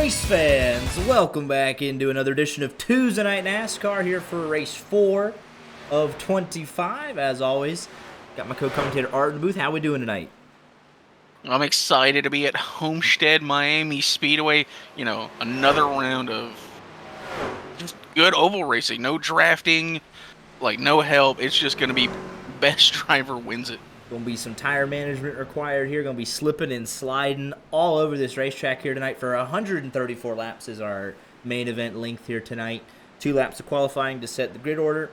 Race fans, welcome back into another edition of Tuesday Night NASCAR here for race 4 of 25. As always, got my co-commentator Art in the booth. How we doing tonight? I'm excited to be at Homestead, Miami Speedway. Another round of just good oval racing. No drafting, no help. It's just going to be best driver wins it. Going to be some tire management required here. Going to be slipping and sliding all over this racetrack here tonight for 134 laps is our main event length here tonight. 2 laps of qualifying to set the grid order.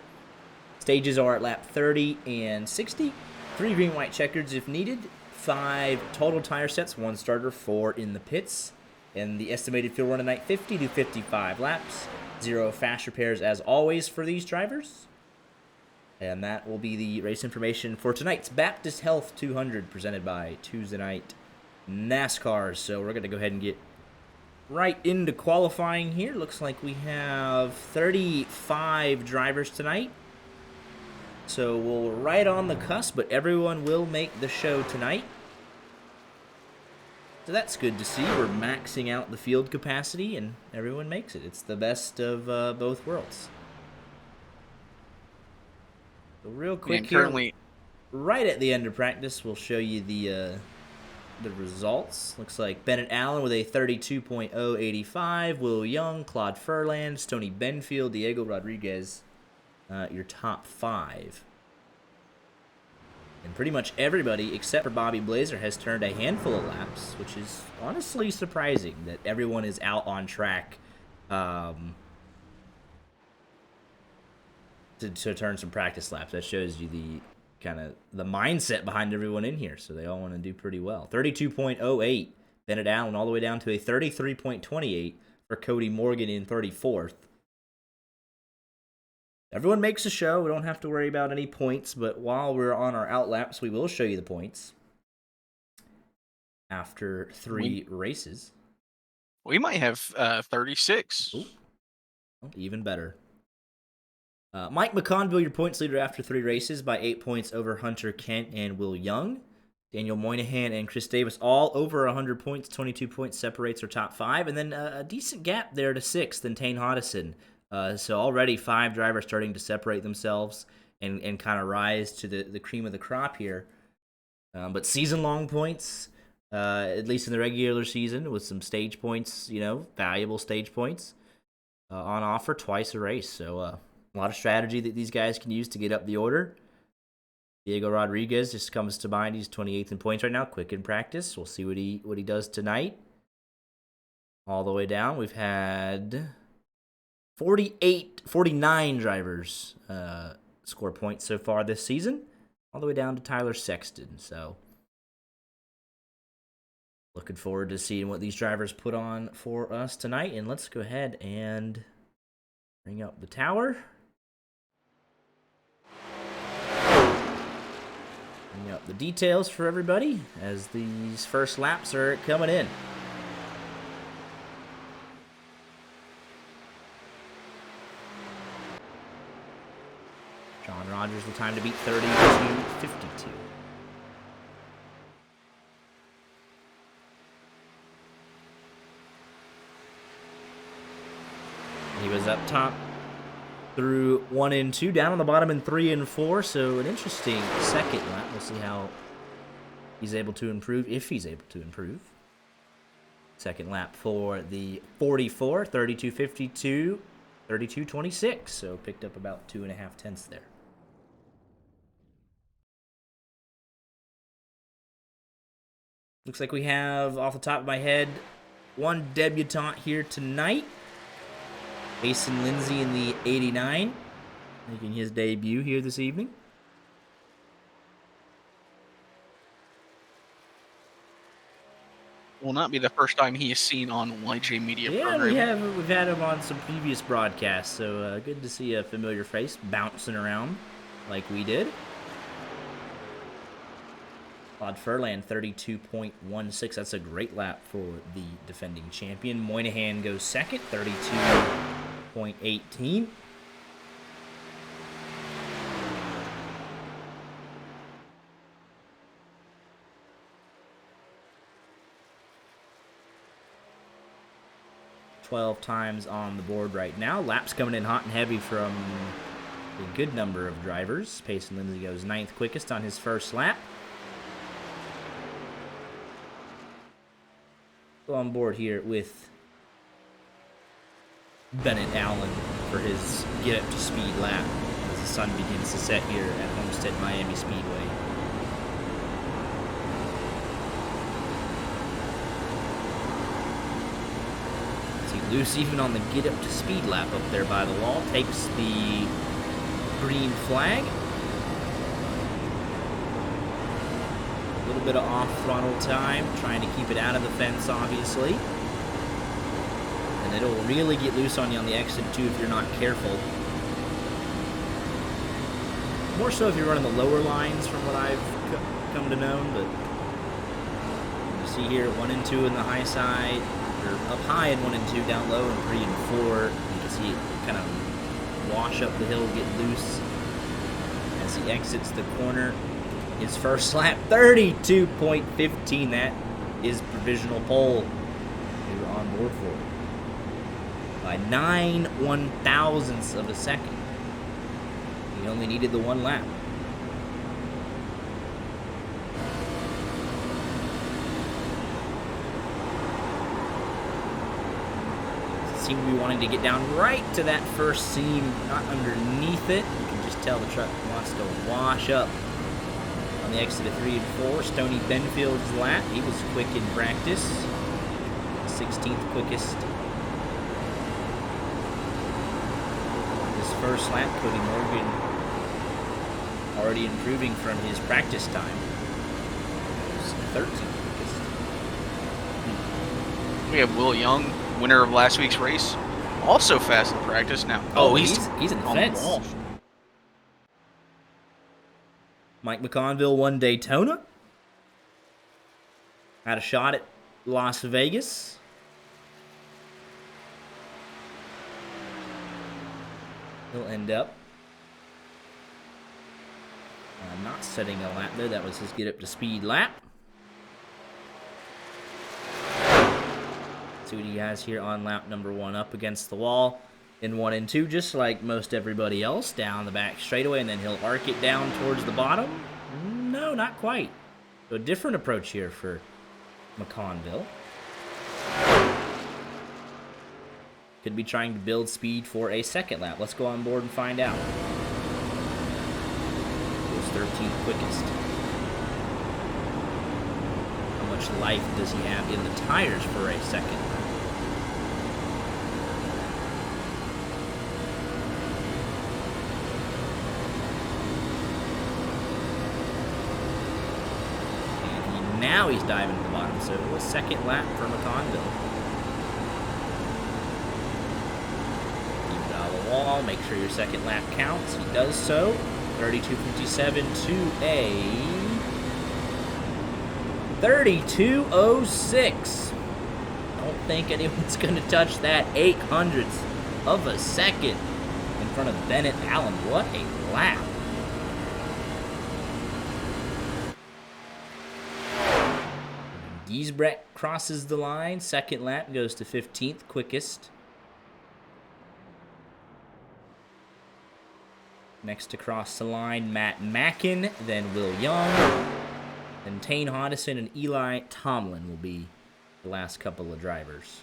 Stages are at lap 30 and 60. 3 green, white checkers if needed. 5 total tire sets, 1 starter, 4 in the pits. And the estimated field run tonight, 50 to 55 laps. 0 fast repairs as always for these drivers. And that will be the race information for tonight's Baptist Health 200 presented by Tuesday Night NASCAR. So we're going to go ahead and get right into qualifying here. Looks like we have 35 drivers tonight. So we're right on the cusp, but everyone will make the show tonight. So that's good to see. We're maxing out the field capacity, and everyone makes it. It's the best of both worlds. So real quick here, right at the end of practice, we'll show you the results. Looks like Bennett Allen with a 32.085, Will Young, Claude Furlan, Tony Benfield, Diego Rodriguez, your top 5. And pretty much everybody, except for Bobby Blazer, has turned a handful of laps, which is honestly surprising that everyone is out on track to turn some practice laps. That shows you the kind of the mindset behind everyone in here. So they all want to do pretty well. 32.08, Bennett Allen, all the way down to a 33.28 for Cody Morgan in 34th. Everyone makes a show. We don't have to worry about any points, but while we're on our out laps, we will show you the points after 3 races. We might have 36. Ooh. Well, even better. Mike McConville, your points leader after 3 races by 8 points over Hunter Kent and Will Young. Daniel Moynihan and Chris Davis all over 100 points. 22 points separates our top 5. And then a decent gap there to 6th and Tane Hodison. So already 5 drivers starting to separate themselves and kind of rise to the cream of the crop here. But season-long points, at least in the regular season, with some stage points, valuable stage points on offer twice a race. So a lot of strategy that these guys can use to get up the order. Diego Rodriguez just comes to mind. He's 28th in points right now, quick in practice. We'll see what he does tonight. All the way down, we've had 49 drivers score points so far this season, all the way down to Tyler Sexton. So looking forward to seeing what these drivers put on for us tonight. And let's go ahead and bring up the tower. Bring up the details for everybody as these first laps are coming in. John Rogers, the time to beat 32.52. He was up top through 1 and 2, down on the bottom in 3 and 4. So an interesting second lap. We'll see how he's able to improve, if he's able to improve. Second lap for the 44, 32.52, 32.26. So picked up about 2.5 tenths there. Looks like we have, off the top of my head, 1 debutante here tonight. Mason Lindsay in the 89, making his debut here this evening. Will not be the first time he is seen on YJ Media program. Yeah, we've had him on some previous broadcasts, so good to see a familiar face bouncing around like we did. Claude Furlan, 32.16. That's a great lap for the defending champion. Moynihan goes second, 32.18. 12 times on the board right now. Laps coming in hot and heavy from a good number of drivers. Payson Lindsay goes 9th quickest on his first lap. Go on board here with Bennett Allen for his get up to speed lap as the sun begins to set here at Homestead Miami Speedway. See, loose even on the get up to speed lap up there by the wall, takes the green flag. A little bit of off throttle time, trying to keep it out of the fence, obviously. And it'll really get loose on you on the exit, too, if you're not careful. More so if you're running the lower lines, from what I've come to know. But you see here, 1 and 2 in the high side, or up high in 1 and 2, down low in 3 and 4. You can see it kind of wash up the hill, get loose as he exits the corner. His first lap, 32.15. That is provisional pole we were on board for. By 9 1/1000ths of a second. He only needed the 1 lap. Seem to be wanting to get down right to that first seam, not underneath it. You can just tell the truck wants to wash up. On the exit of 3 and 4, Stoney Benfield's lap. He was quick in practice. 16th quickest. His first lap, Cody Morgan already improving from his practice time. He was 13th quickest. We have Will Young, winner of last week's race, also fast in practice now. Oh, he's in the on fence. wall. Mike McConville won Daytona. Had a shot at Las Vegas. He'll end up not setting a lap there. That was his get up to speed lap. See what he has here on lap number 1, up against the wall in 1 and 2, just like most everybody else, down the back straightaway, and then he'll arc it down towards the bottom. No, not quite. So a different approach here for McConville. Could be trying to build speed for a second lap. Let's go on board and find out. Goes 13th quickest. How much life does he have in the tires for a second lap? Now he's diving to the bottom, so a second lap for McConville. Keep it out of the wall, make sure your second lap counts. He does so. 32.57 to a 32.06. Don't think anyone's going to touch that 800th of a second in front of Bennett Allen. What a lap. Giesbrecht crosses the line. Second lap goes to 15th quickest. Next to cross the line, Matt Mackin, then Will Young, then Tane Hodison and Eli Tomlin will be the last couple of drivers.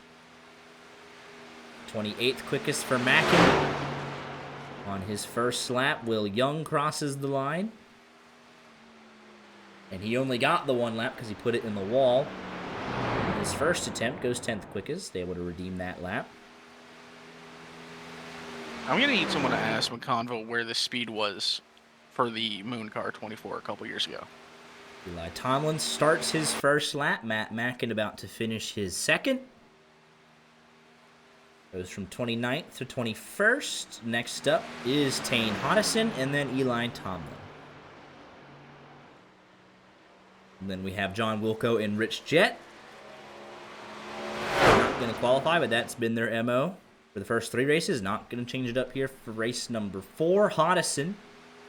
28th quickest for Mackin. On his first lap, Will Young crosses the line. And he only got the 1 lap because he put it in the wall. His first attempt goes 10th quickest, able to redeem that lap. I'm going to need someone to ask McConville where the speed was for the Moon Car 24 a couple years ago. Eli Tomlin starts his first lap. Matt Mackin about to finish his second. Goes from 29th to 21st. Next up is Tane Hodison and then Eli Tomlin. And then we have John Wilco and Rich Jett. Not going to qualify, but that's been their MO for the first 3 races. Not going to change it up here for race number 4. Hodison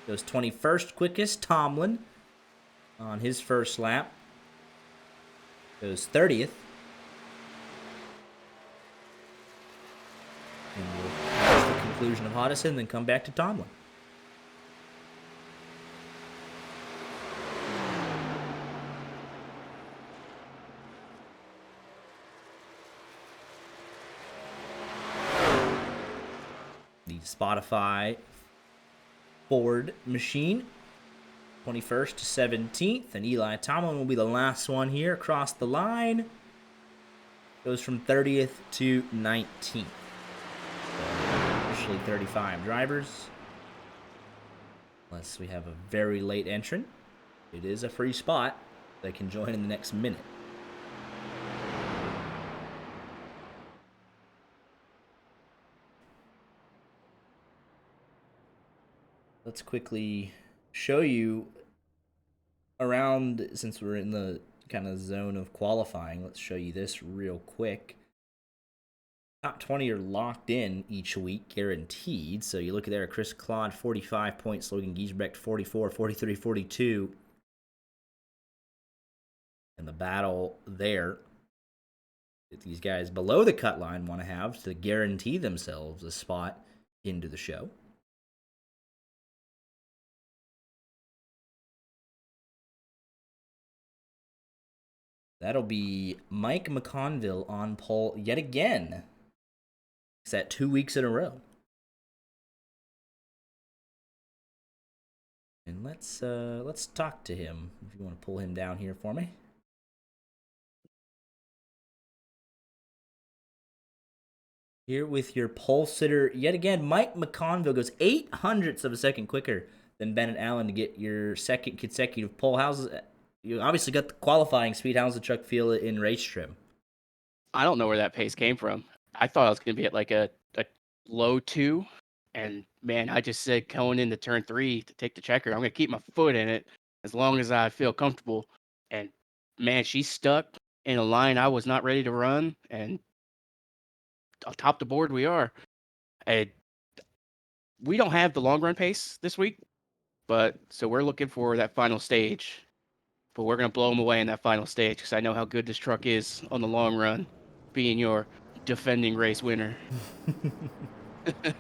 goes 21st quickest. Tomlin on his first lap goes 30th. And we'll watch the conclusion of Hottison and then come back to Tomlin. The Spotify Ford machine, 21st to 17th, and Eli Tomlin will be the last one here across the line. Goes from 30th to 19th. Officially 35 drivers. Unless we have a very late entrant. It is a free spot. They can join in the next minute. Let's quickly show you around, since we're in the kind of zone of qualifying, let's show you this real quick. Top 20 are locked in each week, guaranteed. So you look at there, Chris Claude, 45 points, Logan Giesbrecht, 44, 43, 42. And the battle there that these guys below the cut line want to have to guarantee themselves a spot into the show. That'll be Mike McConville on pole yet again. Is that 2 weeks in a row? And let's talk to him. If you want to pull him down here for me. Here with your pole sitter yet again, Mike McConville goes 0.08 of a second quicker than Bennett Allen to get your second consecutive pole. You obviously got the qualifying speed. How's the truck feel in race trim? I don't know where that pace came from. I thought I was going to be at like a low 2. And, man, I just said going into turn 3 to take the checker, I'm going to keep my foot in it as long as I feel comfortable. And, man, she stuck in a line I was not ready to run. And atop the board we are. We don't have the long run pace this week, so we're looking for that final stage. But we're going to blow them away in that final stage because I know how good this truck is on the long run, being your defending race winner.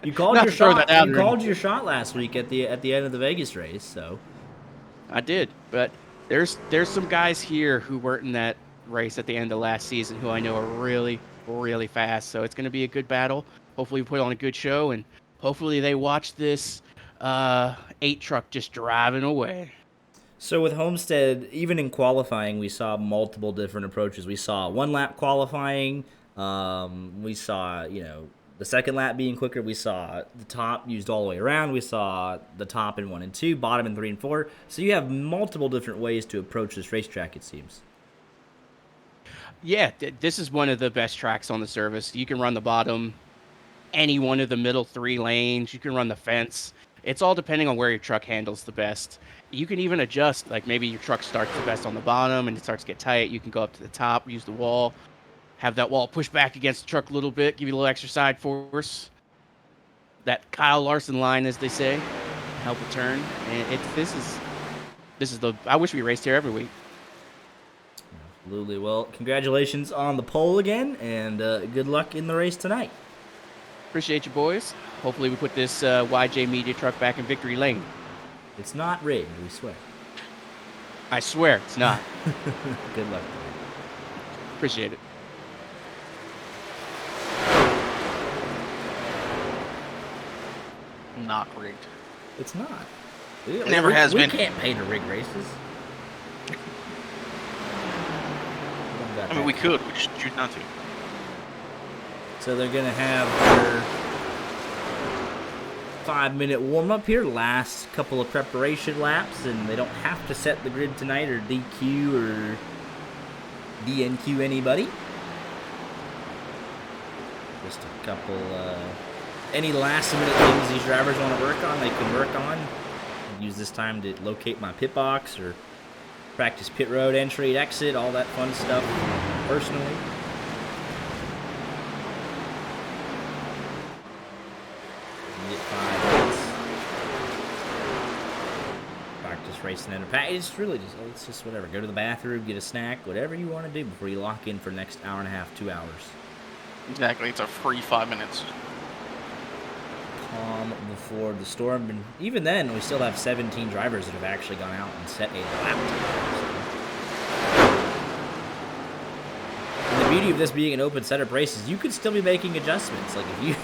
You called your shot. You called your shot last week at the end of the Vegas race, so I did. But there's some guys here who weren't in that race at the end of last season who I know are really, really fast. So it's going to be a good battle. Hopefully we put on a good show, and hopefully they watch this 8 truck just driving away. So with Homestead, even in qualifying, we saw multiple different approaches. We saw one lap qualifying. We saw, the second lap being quicker. We saw the top used all the way around. We saw the top in 1 and 2, bottom in 3 and 4. So you have multiple different ways to approach this racetrack, it seems. Yeah, this is one of the best tracks on the service. You can run the bottom, any one of the middle 3 lanes. You can run the fence. It's all depending on where your truck handles the best. You can even adjust, like maybe your truck starts the best on the bottom and it starts to get tight. You can go up to the top, use the wall, have that wall push back against the truck a little bit, give you a little extra side force. That Kyle Larson line, as they say, help a turn. And this is the. I wish we raced here every week. Absolutely. Well, congratulations on the pole again, and good luck in the race tonight. Appreciate you, boys. Hopefully we put this YJ Media truck back in victory lane. It's not rigged, we swear. I swear it's not. Good luck. Appreciate it. Not rigged. It's not. It never has been. We can't pay to rig races. I mean, we could. We just choose not to. So they're going to have their 5-minute warm-up here, last couple of preparation laps, and they don't have to set the grid tonight or DQ or DNQ anybody. Just a couple, any last-minute things these drivers want to work on, they can work on. Use this time to locate my pit box or practice pit road entry, exit, all that fun stuff personally. Get 5 minutes. Practice racing in a pack. It's just whatever. Go to the bathroom, get a snack, whatever you want to do before you lock in for the next hour and a half, 2 hours. Exactly. It's a free 5 minutes. calm before the storm. And even then, we still have 17 drivers that have actually gone out and set a lap time. And the beauty of this being an open setup race is you could still be making adjustments. Like if you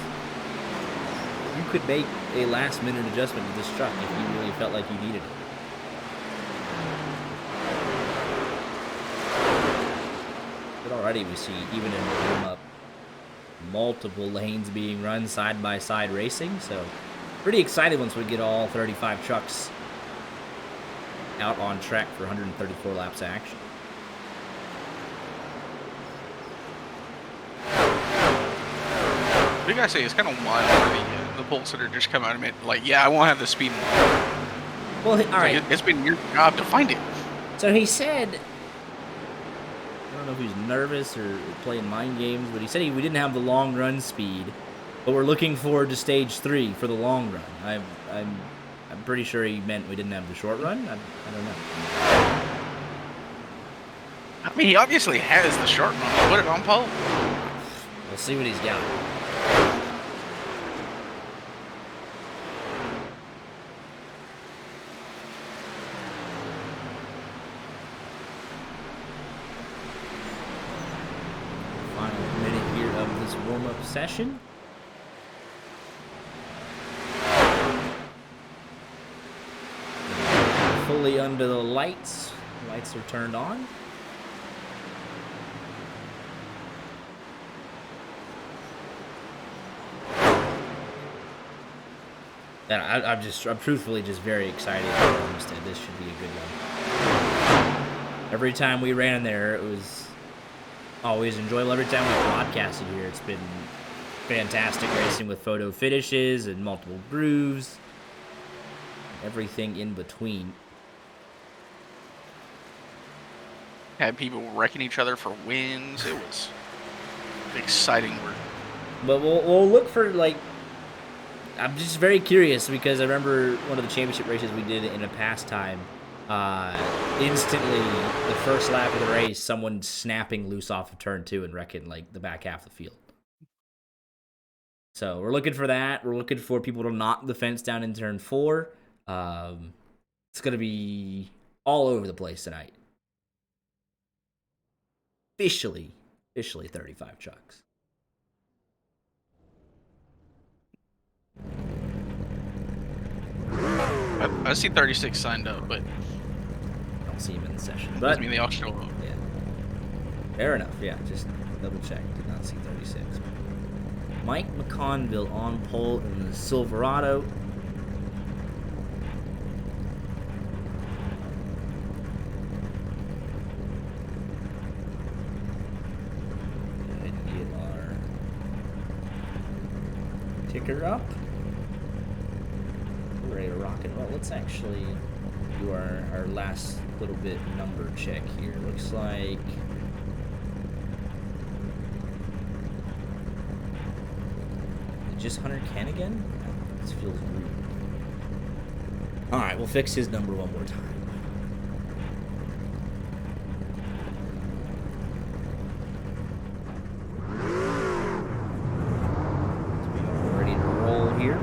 could make a last-minute adjustment to this truck if you really felt like you needed it. But already we see, even in the warm-up, multiple lanes being run side-by-side racing. So pretty excited once we get all 35 trucks out on track for 134 laps of action. What do you guys say? It's kind of wild for the Bolts that are just come out and admit, like, yeah, I won't have the speed. Well, all right. It's been your job to find it. So he said, I don't know if he's nervous or playing mind games, but he said we didn't have the long run speed, but we're looking forward to stage 3 for the long run. I'm pretty sure he meant we didn't have the short run. I don't know. I mean, he obviously has the short run. Put it on pole. We'll see what he's got. Final minute here of this warm-up session. Fully under the lights. Lights are turned on. And I'm truthfully just very excited for Homestead. This should be a good one. Every time we ran there, it was always enjoyable. Every time we broadcasted here, it's been fantastic racing with photo finishes and multiple grooves. Everything in between. Had people wrecking each other for wins. It was exciting work. But we'll look for, like, I'm just very curious because I remember one of the championship races we did in a past time. Instantly, the first lap of the race, someone snapping loose off of turn 2 and wrecking like the back half of the field. So we're looking for that. We're looking for people to knock the fence down in turn 4. It's going to be all over the place tonight. Officially 35 trucks. I see 36 signed up, but I don't see him in the session. doesn't But mean they all show up. yeah, fair enough. Yeah, just double check. Did not see 36. Mike McConville on pole in the Silverado. Go ahead and get our ticker up. We're ready to rock and roll. Let's actually do our last little bit number check here. Looks like just Hunter Ken again? This feels rude. Alright, we'll fix his number one more time. So we are ready to roll here.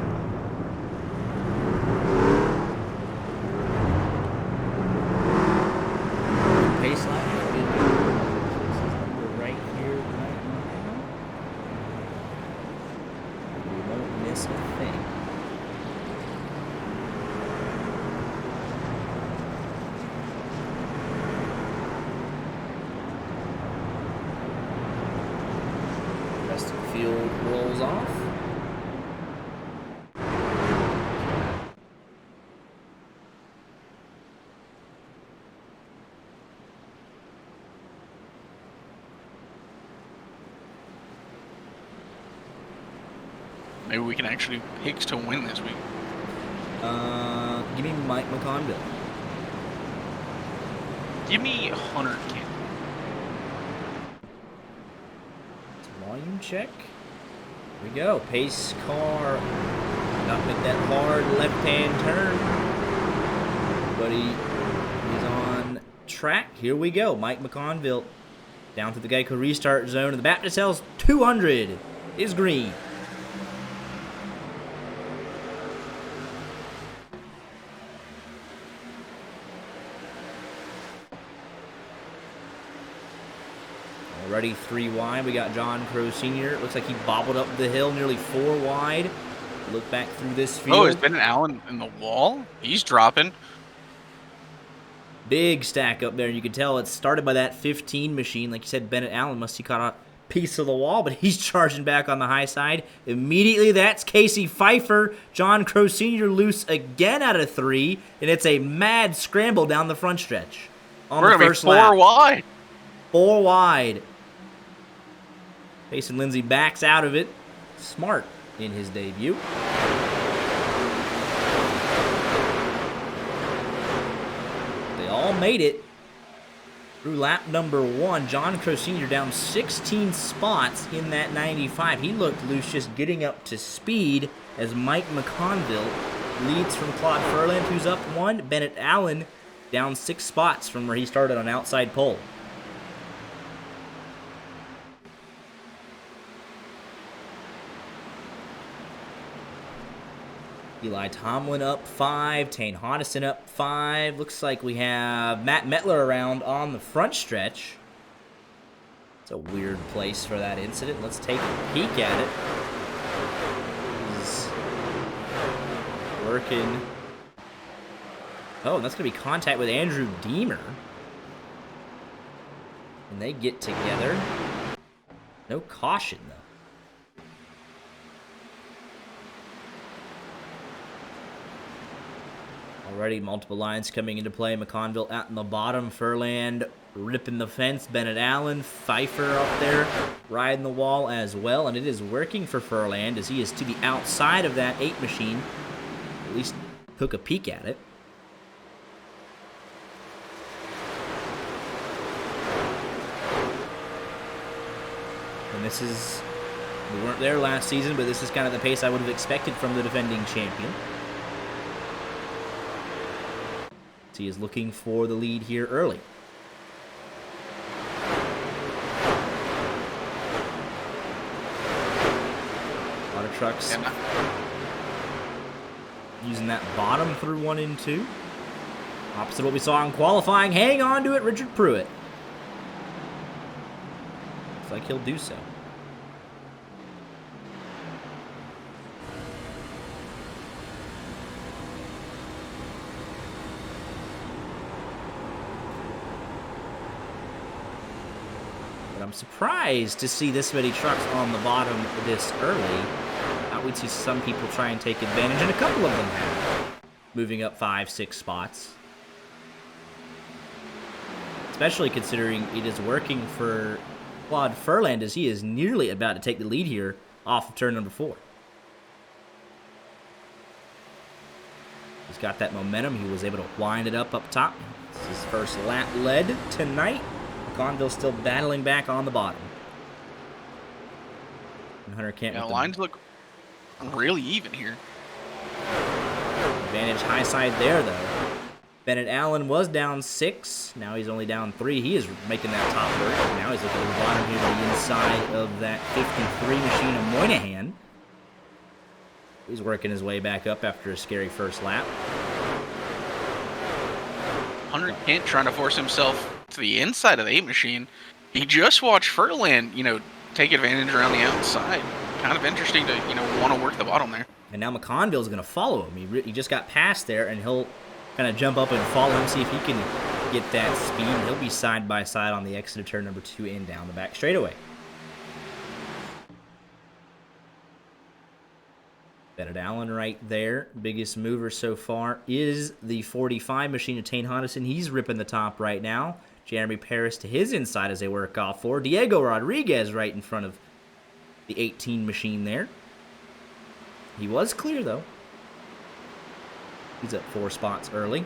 Pace line. Fix his number right here, right now. We won't miss a thing. Rest of the field rolls off. Maybe we can actually pick to win this week. Give me Mike McConville. Give me Hunter Ken. Volume check. Here we go. Pace car. Not make that hard left-hand turn. Everybody is on track. Here we go. Mike McConville down to the Geico restart zone. And the Baptist Hell's 200 is green. Already 3 wide. We got John Crow Sr. Looks like he bobbled up the hill nearly 4 wide. Look back through this field. Oh, is Bennett Allen in the wall? He's dropping. Big stack up there. You can tell it started by that 15 machine. Like you said, Bennett Allen must have caught a piece of the wall, but he's charging back on the high side. Immediately, that's Casey Pfeiffer. John Crow Sr. loose again out of 3, and it's a mad scramble down the front stretch. We're going to be 4 wide. 4 wide. Mason Lindsay backs out of it. Smart in his debut. They all made it through lap number 1. John Crow Sr. down 16 spots in that 95. He looked loose just getting up to speed as Mike McConville leads from Claude Furland, who's up 1. Bennett Allen down 6 spots from where he started on outside pole. Eli Tomlin up 5. Tane Hodison up 5. Looks like we have Matt Metler around on the front stretch. It's a weird place for that incident. Let's take a peek at it. He's working. Oh, that's going to be contact with Andrew Deemer. And they get together. No caution, though. Already multiple lines coming into play. McConville out in the bottom. Furland ripping the fence. Bennett Allen, Pfeiffer up there riding the wall as well. And it is working for Furland as he is to the outside of that 8 machine. At least took a peek at it. And this is, we weren't there last season, but this is kind of the pace I would have expected from the defending champion. He is looking for the lead here early. A lot of trucks using that bottom through 1 and 2. Opposite what we saw in qualifying. Hang on to it, Richard Pruitt. Looks like he'll do so. I'm surprised to see this many trucks on the bottom this early. We'd see some people try and take advantage, and a couple of them have, moving up 5-6 spots. Especially considering it is working for Claude Furland as he is nearly about to take the lead here off of turn number 4. He's got that momentum. He was able to wind it up top. This is his first lap led tonight. Conville still battling back on the bottom. And Hunter can't. Yeah, lines look really even here. Advantage high side there, though. Bennett Allen was down 6. Now he's only down 3. He is making that top work. Now he's looking at the bottom here to the inside of that 53 machine of Moynihan. He's working his way back up after a scary first lap. Hunter Kent trying to force himself to the inside of the 8 machine. He just watched Furland, take advantage around the outside. Kind of interesting to, want to work the bottom there. And now McConville's going to follow him. He just got past there, and he'll kind of jump up and follow him, see if he can get that speed. He'll be side by side on the exit of turn number 2 and down the back straightaway. Bennett Allen right there. Biggest mover so far is the 45 machine of Tane Hodison. He's ripping the top right now. Jeremy Paris to his inside as they work off 4. Diego Rodriguez right in front of the 18 machine there. He was clear, though. He's up 4 spots early.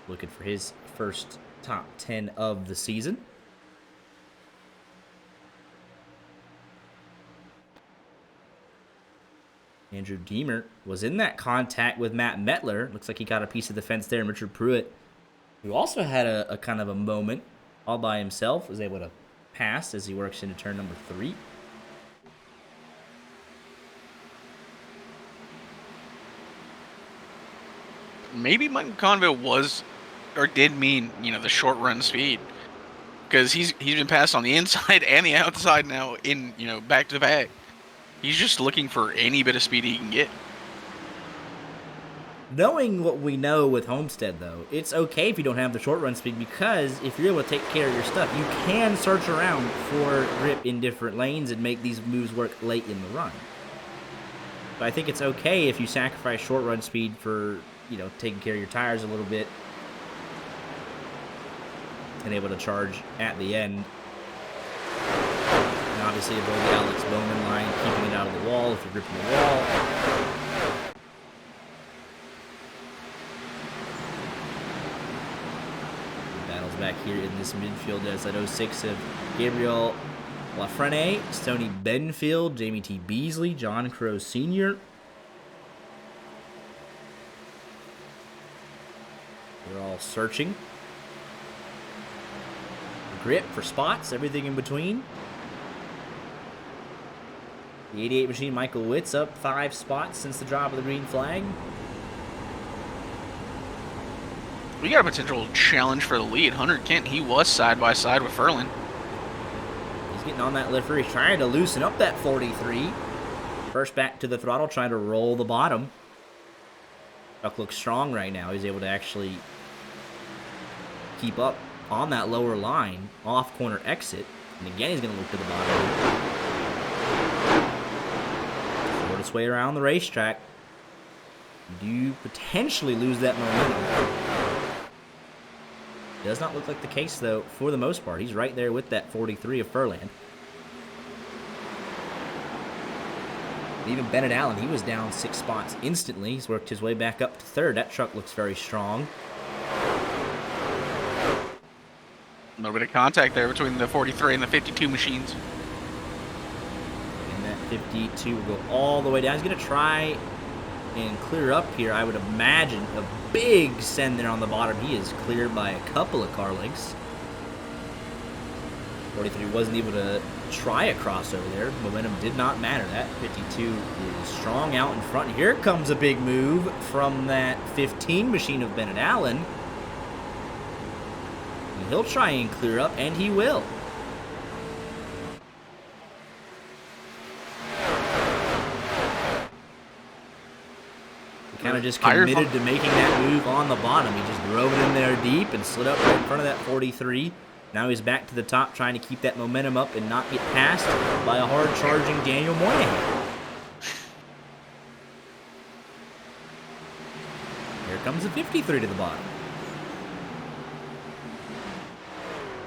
Looking for his first top 10 of the season. Andrew Deemer was in that contact with Matt Metler. Looks like he got a piece of the fence there. And Richard Pruitt, who also had a kind of a moment all by himself, was able to pass as he works into turn number 3. Maybe Mike McConville was, or did mean, the short run speed. because he's been passed on the inside and the outside now in back to back. He's just looking for any bit of speed he can get. Knowing what we know with Homestead, though, it's okay if you don't have the short run speed, because if you're able to take care of your stuff, you can search around for grip in different lanes and make these moves work late in the run. But I think it's okay if you sacrifice short run speed for, taking care of your tires a little bit and able to charge at the end. And obviously avoid the Alex Bowman line, keeping it out of the wall if you're gripping the wall. Back here in this midfield as that 06 of Gabriel Lafrene, Stoney Benfield, Jamie T. Beasley, John Crow Sr. They're all searching for grip, for spots, everything in between. The 88 machine, Michael Witt's up 5 spots since the drop of the green flag. We got a potential challenge for the lead. Hunter Kent, he was side by side with Furlan. He's getting on that lifter. He's trying to loosen up that 43. First back to the throttle, trying to roll the bottom. Truck looks strong right now. He's able to actually keep up on that lower line, off corner exit. And again, he's going to look to the bottom. Sort its way around the racetrack. Do you potentially lose that momentum? Does not look like the case, though, for the most part. He's right there with that 43 of Furlan. Even Bennett Allen, he was down 6 spots instantly. He's worked his way back up to 3rd. That truck looks very strong. A little bit of contact there between the 43 and the 52 machines. And that 52 will go all the way down. He's going to try and clear up here. I would imagine a big send there on the bottom. He is cleared by a couple of car lengths. 43 wasn't able to try a crossover there. Momentum did not matter. That 52 is strong out in front. Here comes a big move from that 15 machine of Bennett Allen. And he'll try and clear up, and he will. Kind of just committed to making that move on the bottom. He just drove it in there deep and slid up right in front of that 43. Now he's back to the top, trying to keep that momentum up and not get passed by a hard-charging Daniel Moynihan. Here comes the 53 to the bottom.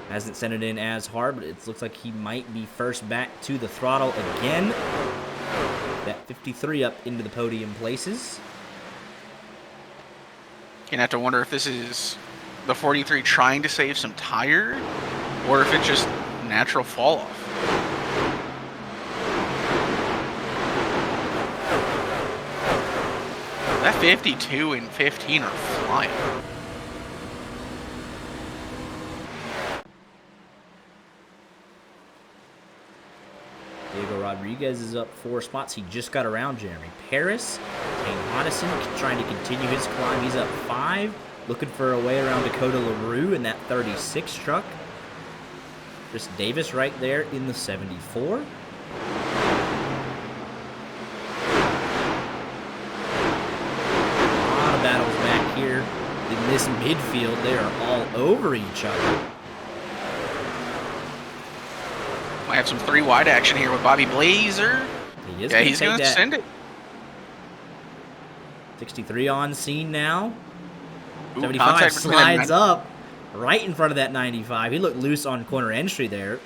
Hasn't sent it in as hard, but it looks like he might be first back to the throttle again. That 53 up into the podium places. Gonna have to wonder if this is the 43 trying to save some tire, or if it's just natural fall off. That 52 and 15 are flying. Diego Rodriguez is up 4 spots. He just got around Jeremy Paris. Kane Hodison trying to continue his climb. He's up 5. Looking for a way around Dakota LaRue in that 36 truck. Chris Davis right there in the 74. A lot of battles back here in this midfield. They are all over each other. Might have some 3 wide action here with Bobby Blazer. He's going to send it. 63 on scene now. Ooh, 75 slides up right in front of that 95. He looked loose on corner entry there.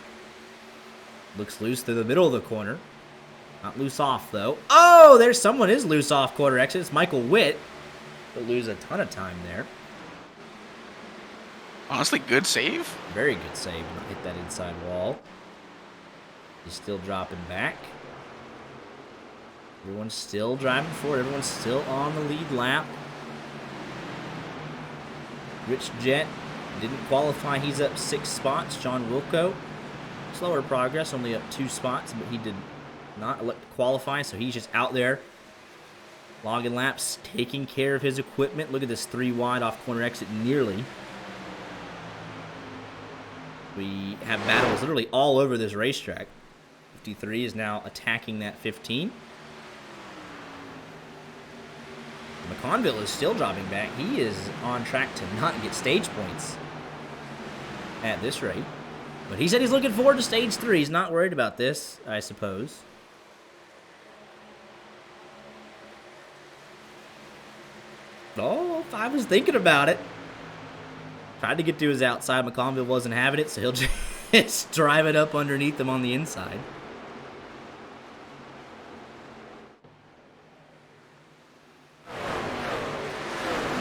Looks loose through the middle of the corner. Not loose off, though. Oh, there's someone is loose off quarter exit. It's Michael Witt. He'll lose a ton of time there. Honestly, good save. Very good save. Hit that inside wall. He's still dropping back. Everyone's still driving forward. Everyone's still on the lead lap. Rich Jet didn't qualify. He's up 6 spots. John Wilco, slower progress, only up 2 spots, but he did not elect to qualify, so he's just out there logging laps, taking care of his equipment. Look at this 3 wide off corner exit nearly. We have battles literally all over this racetrack. 53 is now attacking that 15. McConville is still dropping back. He is on track to not get stage points at this rate. But he said he's looking forward to stage 3. He's not worried about this, I suppose. Oh, I was thinking about it. Tried to get to his outside. McConville wasn't having it, so he'll just drive it up underneath him on the inside.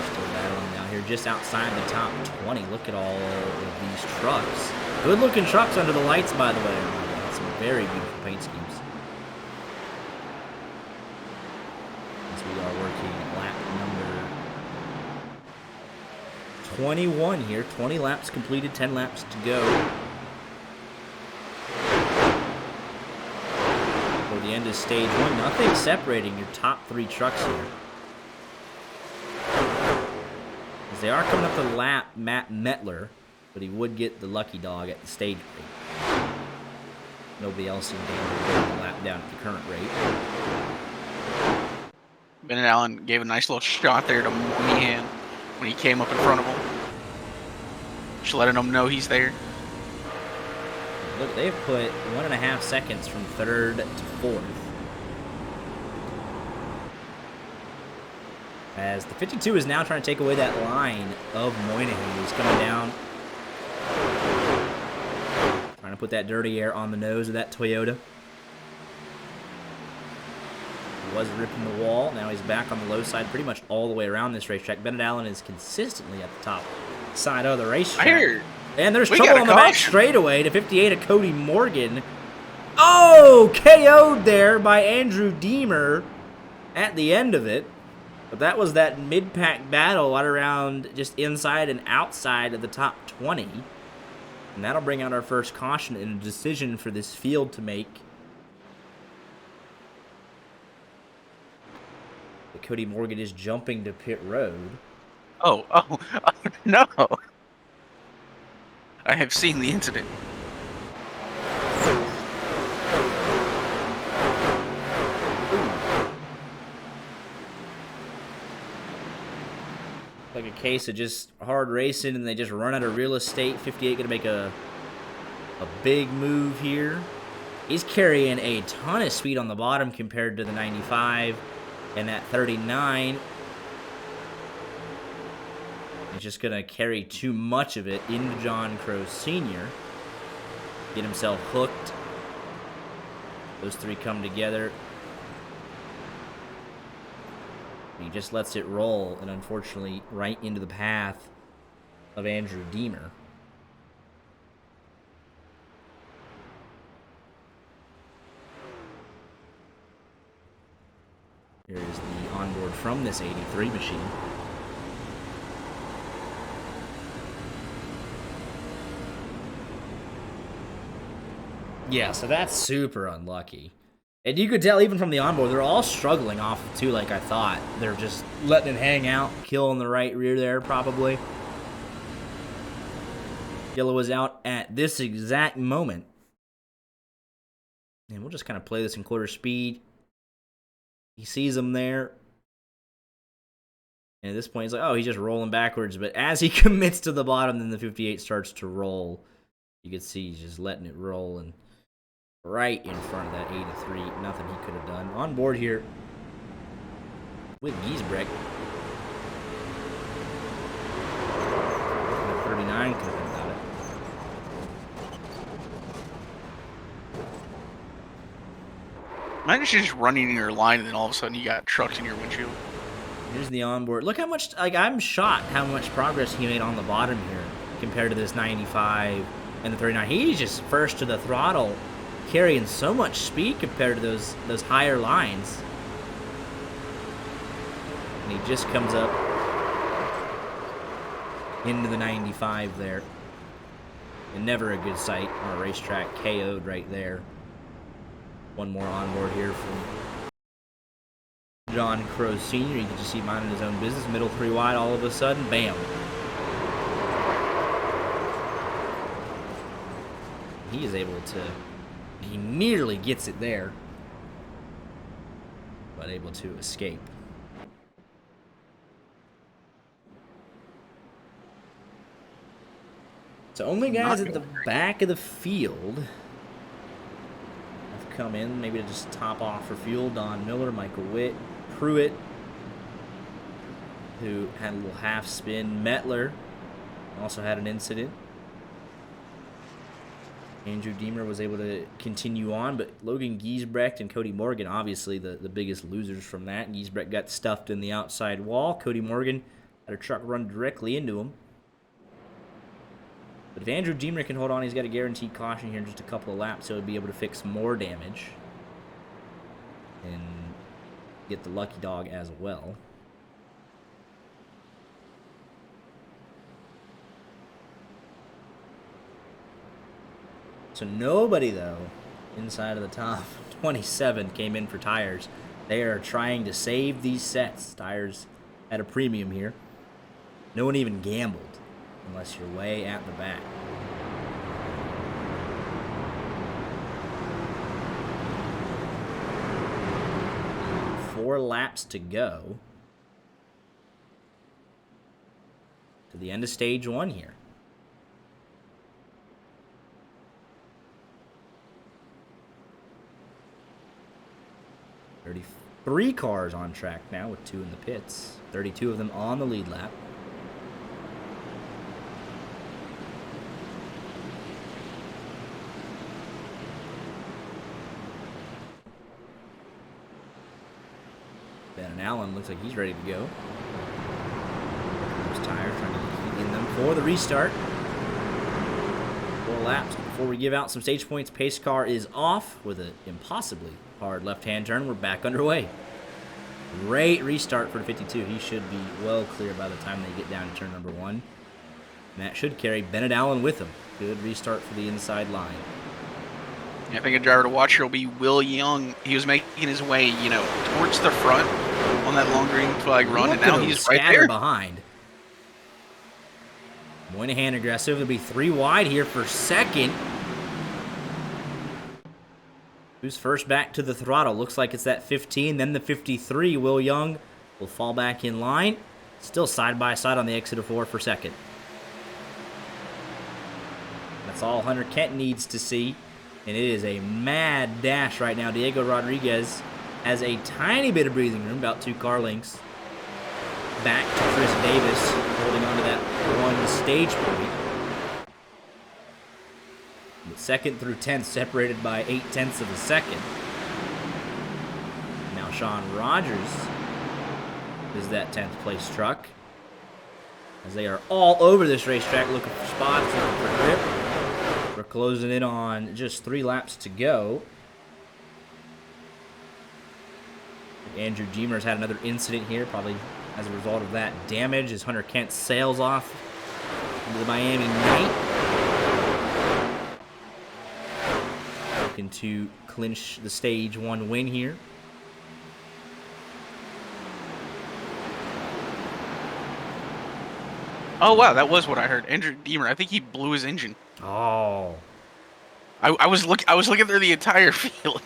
Still battling out here just outside the top 20. Look at all of these trucks. Good-looking trucks under the lights, by the way. Some very beautiful paint schemes. As we are working lap number 21 here. 20 laps completed, 10 laps to go. For the end of stage 1, nothing separating your top 3 trucks here. As they are coming up the lap, Matt Metler, but he would get the lucky dog at the stage rate. Nobody else in danger getting the lap down at the current rate. Bennett Allen gave a nice little shot there to Moynihan when he came up in front of him. Just letting him know he's there. Look, they've put 1.5 seconds from 3rd to 4th. As the 52 is now trying to take away that line of Moynihan, who's coming down. Trying to put that dirty air on the nose of that Toyota. He was ripping the wall. Now he's back on the low side pretty much all the way around this racetrack. Bennett Allen is consistently at the top side of the racetrack. I hear. And there's We trouble got a on the back caution. straightaway to 58 of Cody Morgan. Oh, KO'd there by Andrew Deemer at the end of it. But that was that mid-pack battle right around just inside and outside of the top 20. And that'll bring out our first caution and a decision for this field to make. But Cody Morgan is jumping to pit road. Oh, no. I have seen the incident. Like a case of just hard racing and they just run out of real estate. 58 going to make a big move here. He's carrying a ton of speed on the bottom compared to the 95 and that 39. He's just going to carry too much of it into John Crow Sr. Get himself hooked. Those three come together. He just lets it roll, and unfortunately, right into the path of Andrew Deemer. Here is the onboard from this 83 machine. Yeah, so that's super unlucky. And you could tell even from the onboard, they're all struggling off of two like I thought. They're just letting it hang out, killing the right rear there probably. Yellow is out at this exact moment. And we'll just kind of play this in quarter speed. He sees him there. And at this point, he's like, oh, he's just rolling backwards. But as he commits to the bottom, then the 58 starts to roll. You can see he's just letting it roll and right in front of that 83. Nothing he could have done. On board here with Giesbrecht. 39 could have been about it. Imagine just running in your line and then all of a sudden you got trucks in your windshield. Here's the onboard. Look how much, like, I'm shocked how much progress he made on the bottom here compared to this 95 and the 39. He's just first to the throttle, carrying so much speed compared to those higher lines. And he just comes up into the 95 there. And never a good sight on a racetrack. KO'd right there. One more onboard here from John Crow Sr. You can just see minding his own business. Middle three wide all of a sudden. Bam. He is able to, he nearly gets it there, but able to escape. So only guys at the back of the field have come in, maybe to just top off for fuel. Don Miller, Michael Witt, Pruitt, who had a little half spin. Mettler also had an incident. Andrew Deemer was able to continue on, but Logan Giesbrecht and Cody Morgan, obviously the biggest losers from that. Giesbrecht got stuffed in the outside wall. Cody Morgan had a truck run directly into him. But if Andrew Deemer can hold on, he's got a guaranteed caution here in just a couple of laps, so he'll be able to fix more damage and get the lucky dog as well. So nobody, though, inside of the top 27 came in for tires. They are trying to save these sets. Tires at a premium here. No one even gambled unless you're way at the back. Four laps to go to the end of stage one here. Three cars on track now with 2 in the pits. 32 of them on the lead lap. Ben Allen looks like he's ready to go. Those tires trying to keep in them for the restart. 4 laps before we give out some stage points. Pace car is off with an impossibly hard left-hand turn. We're back underway. Great restart for the 52. He should be well clear by the time they get down to turn number 1. And that should carry Bennett Allen with him. Good restart for the inside line. I think a driver to watch here will be Will Young. He was making his way, you know, towards the front on that long green flag run, and now he's right there behind. Moynihan aggressive. It'll be 3 wide here for second. Who's first back to the throttle? Looks like it's that 15, then the 53. Will Young will fall back in line. Still side by side on the exit of 4 for second. That's all Hunter Kent needs to see. And it is a mad dash right now. Diego Rodriguez has a tiny bit of breathing room, about 2 car lengths. Back to Chris Davis, holding on to that 1 stage point. But 2nd through 10th separated by 0.8 of a second. Now Sean Rogers is that 10th place truck, as they are all over this racetrack looking for spots, looking for grip. We're closing in on just 3 laps to go. Andrew Deemer's had another incident here, probably as a result of that damage, as Hunter Kent sails off into the Miami night. Looking to clinch the stage 1 win here. Oh, wow, that was what I heard. Andrew Deemer, I think he blew his engine. Oh. I was looking through the entire field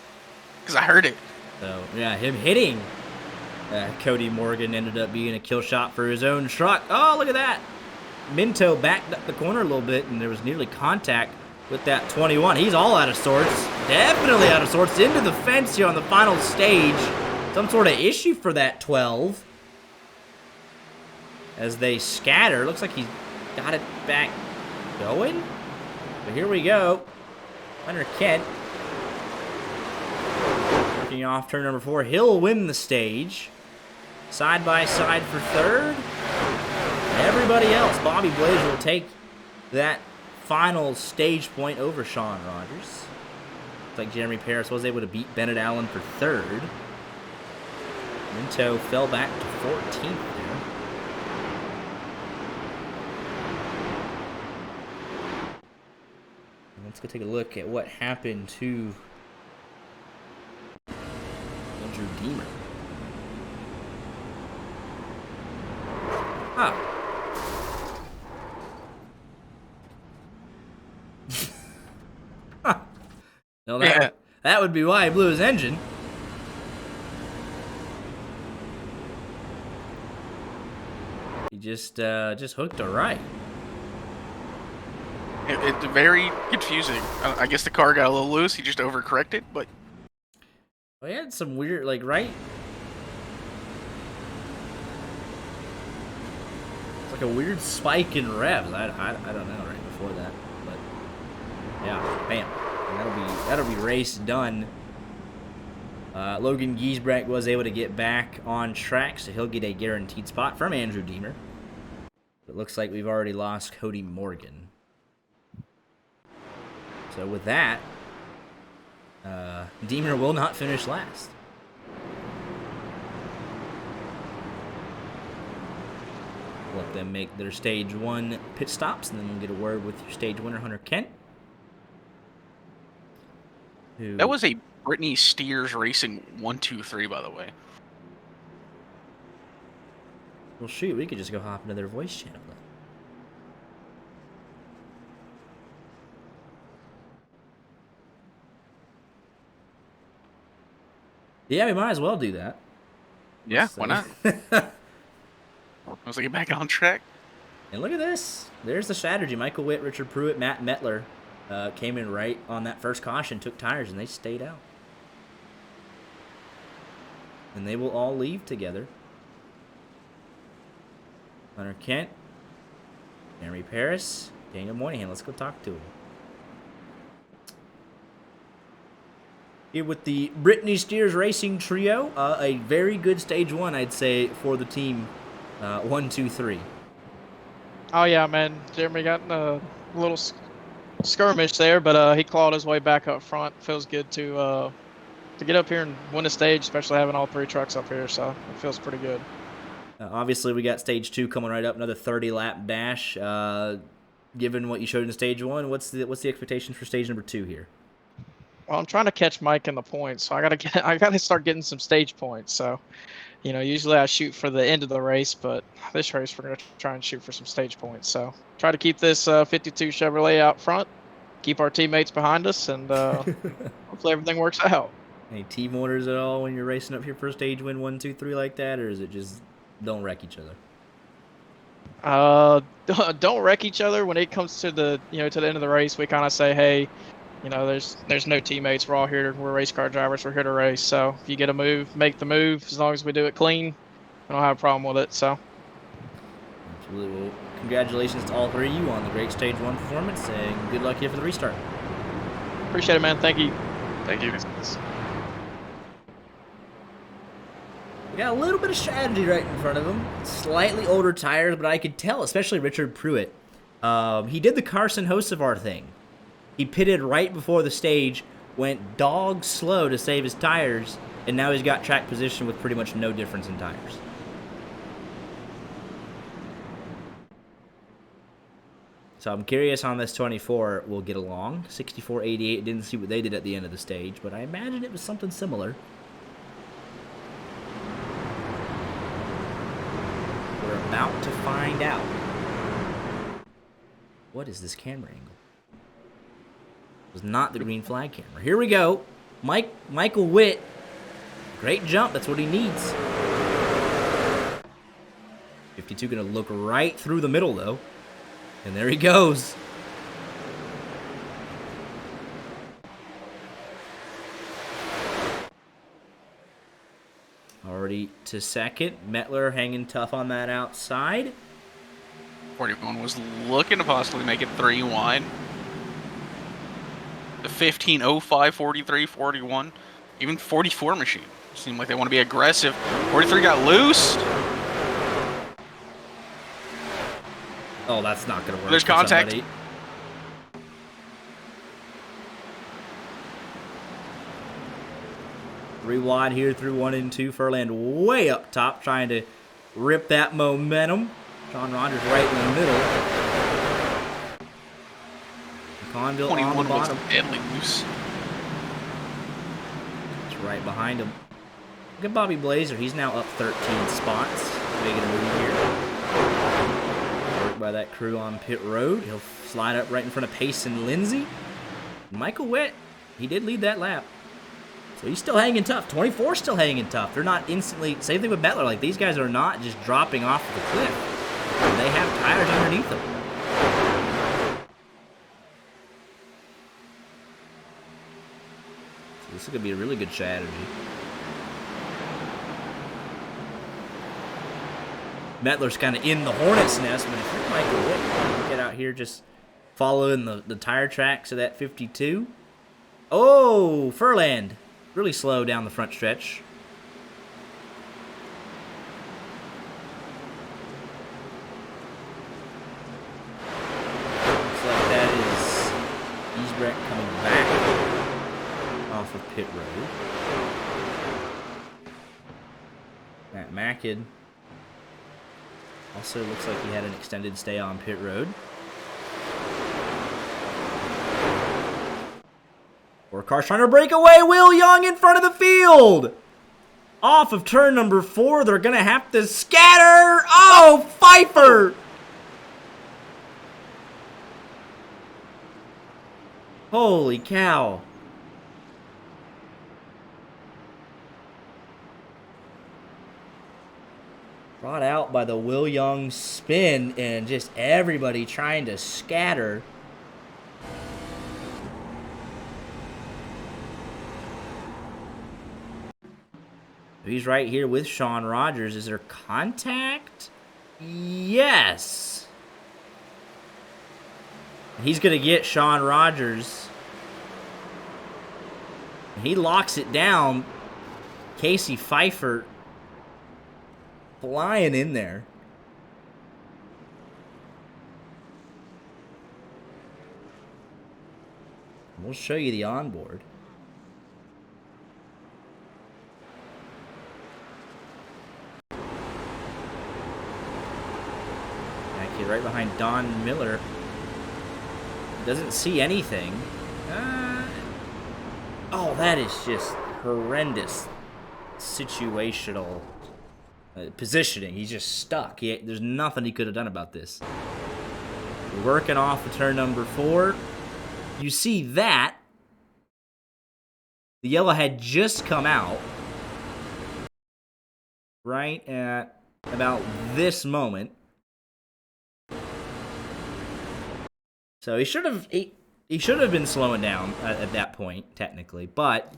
because I heard it. So, yeah, him hitting Cody Morgan ended up being a kill shot for his own truck. Oh, look at that. Minto backed up the corner a little bit, and there was nearly contact with that 21. He's all out of sorts. Definitely out of sorts. Into the fence here on the final stage. Some sort of issue for that 12. As they scatter. Looks like he's got it back going. But here we go. Hunter Kent working off turn number 4. He'll win the stage. Side by side for 3rd. Everybody else, Bobby Blazer will take that final stage point over Sean Rogers. Looks like Jeremy Paris was able to beat Bennett Allen for 3rd. Minto fell back to 14th there. Let's go take a look at what happened to Andrew Deemer. Ah. No, Yeah. that would be why he blew his engine. He just hooked a right. It's very confusing. I guess the car got a little loose. He just overcorrected, but Well, he had some weird, like, right? It's like a weird spike in revs. I don't know right before that, but yeah, bam. And that'll be race done. Logan Giesbrecht was able to get back on track, so he'll get a guaranteed spot from Andrew Deemer. It looks like we've already lost Cody Morgan. So with that, Deemer will not finish last. Let them make their stage 1 pit stops, and then we'll get a word with your stage winner, Hunter Kent. that was a Britney Steers Racing 1-2-3, by the way. Well, shoot, we could just go hop into their voice channel then. Yeah, we might as well do that. Yeah, why not? Once I get back on track. And look at this. There's the strategy. Michael Witt, Richard Pruitt, Matt Mettler came in right on that first caution, took tires, and they stayed out. And they will all leave together. Hunter Kent, Henry Paris, Daniel Moynihan. Let's go talk to him. Here with the Britney Steers Racing Trio, a very good stage 1, I'd say, for the team. 1, 2, 3. Oh yeah, man. Jeremy got in a little skirmish there, but he clawed his way back up front. Feels good to get up here and win a stage, especially having all 3 trucks up here. So it feels pretty good. Obviously, we got stage 2 coming right up, another 30-lap dash. Given what you showed in stage 1, what's the expectation for stage number 2 here? Well, I'm trying to catch Mike in the points, so I gotta start getting some stage points. So, usually I shoot for the end of the race, but this race we're gonna try and shoot for some stage points. So, try to keep this 52 Chevrolet out front, keep our teammates behind us, and hopefully everything works out. Any team orders at all when you're racing up here for a stage win 1, 2, 3 like that, or is it just don't wreck each other? Don't wreck each other. When it comes to the to the end of the race, we kind of say, hey, there's no teammates. We're all here. We're race car drivers. We're here to race. So if you get a move, make the move. As long as we do it clean, I don't have a problem with it. So. Absolutely. Well, congratulations to all 3 of you on the great stage 1 performance, and good luck here for the restart. Appreciate it, man. Thank you. Thank you. We got a little bit of strategy right in front of him. Slightly older tires, but I could tell, especially Richard Pruitt. He did the Carson Hocevar thing. He pitted right before the stage, went dog slow to save his tires, and now he's got track position with pretty much no difference in tires. So I'm curious on this 24 will get along. 64-88, didn't see what they did at the end of the stage, but I imagine it was something similar. We're about to find out. What is this camera angle? It was not the green flag camera. Here we go. Michael Witt. Great jump. That's what he needs. 52 going to look right through the middle, though. And there he goes. Already to second. Mettler hanging tough on that outside. 41 was looking to possibly make it 3 wide. The 15:05, 43, 41, even 44 machine. Seemed like they want to be aggressive. 43 got loose. Oh, that's not going to work. There's contact. Somebody. Three wide here through 1 and 2. Furland way up top, trying to rip that momentum. Sean Rogers right in the middle. Conville on the 21 was bottom. deadly loose. It's right behind him. Look at Bobby Blazer. He's now up 13 spots. Making a move here. Worked by that crew on pit road. He'll slide up right in front of Pace and Lindsay. Michael Witt he did lead that lap. So he's still hanging tough. 24 still hanging tough. They're not instantly... Same thing with Mettler. Like, these guys are not just dropping off the cliff. They have tires underneath them. So this is going to be a really good strategy. Mettler's kind of in the hornet's nest, but if you're Michael Witt, you get out here just following the tire tracks of that 52. Oh, Furland. Really slow down the front stretch. Looks like that is Easbrecht coming back off of pit road. Matt Mackid also looks like he had an extended stay on pit road. Four cars trying to break away. Will Young in front of the field. Off of turn number 4. They're going to have to scatter. Oh, Pfeiffer. Holy cow. Brought out by the Will Young spin and just everybody trying to scatter. He's right here with Sean Rogers. Is there contact? Yes. He's going to get Sean Rogers. He locks it down. Casey Pfeiffer flying in there. We'll show you the onboard. Right behind Don Miller. Doesn't see anything. Oh, that is just horrendous situational positioning. He's just stuck. There's nothing he could have done about this. Working off of turn number 4. You see that. The yellow had just come out. Right at about this moment. So he should have been slowing down at that point, technically, but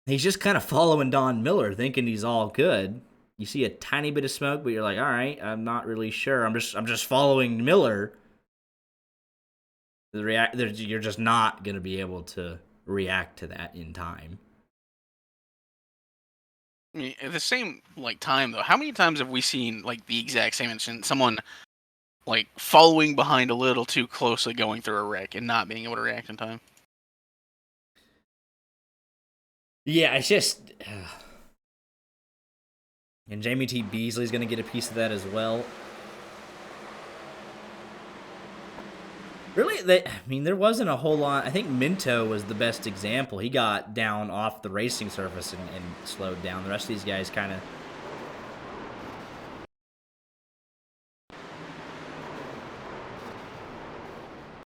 he's just kind of following Don Miller, thinking he's all good. You see a tiny bit of smoke, but you're like, all right, I'm not really sure. I'm just following Miller. You're just not gonna be able to react to that in time. I mean, at the same time though, how many times have we seen the exact same incident? Someone following behind a little too closely going through a wreck and not being able to react in time. Yeah, it's just... And Jamie T. Beasley's going to get a piece of that as well. Really, there wasn't a whole lot... I think Minto was the best example. He got down off the racing surface and slowed down. The rest of these guys kind of...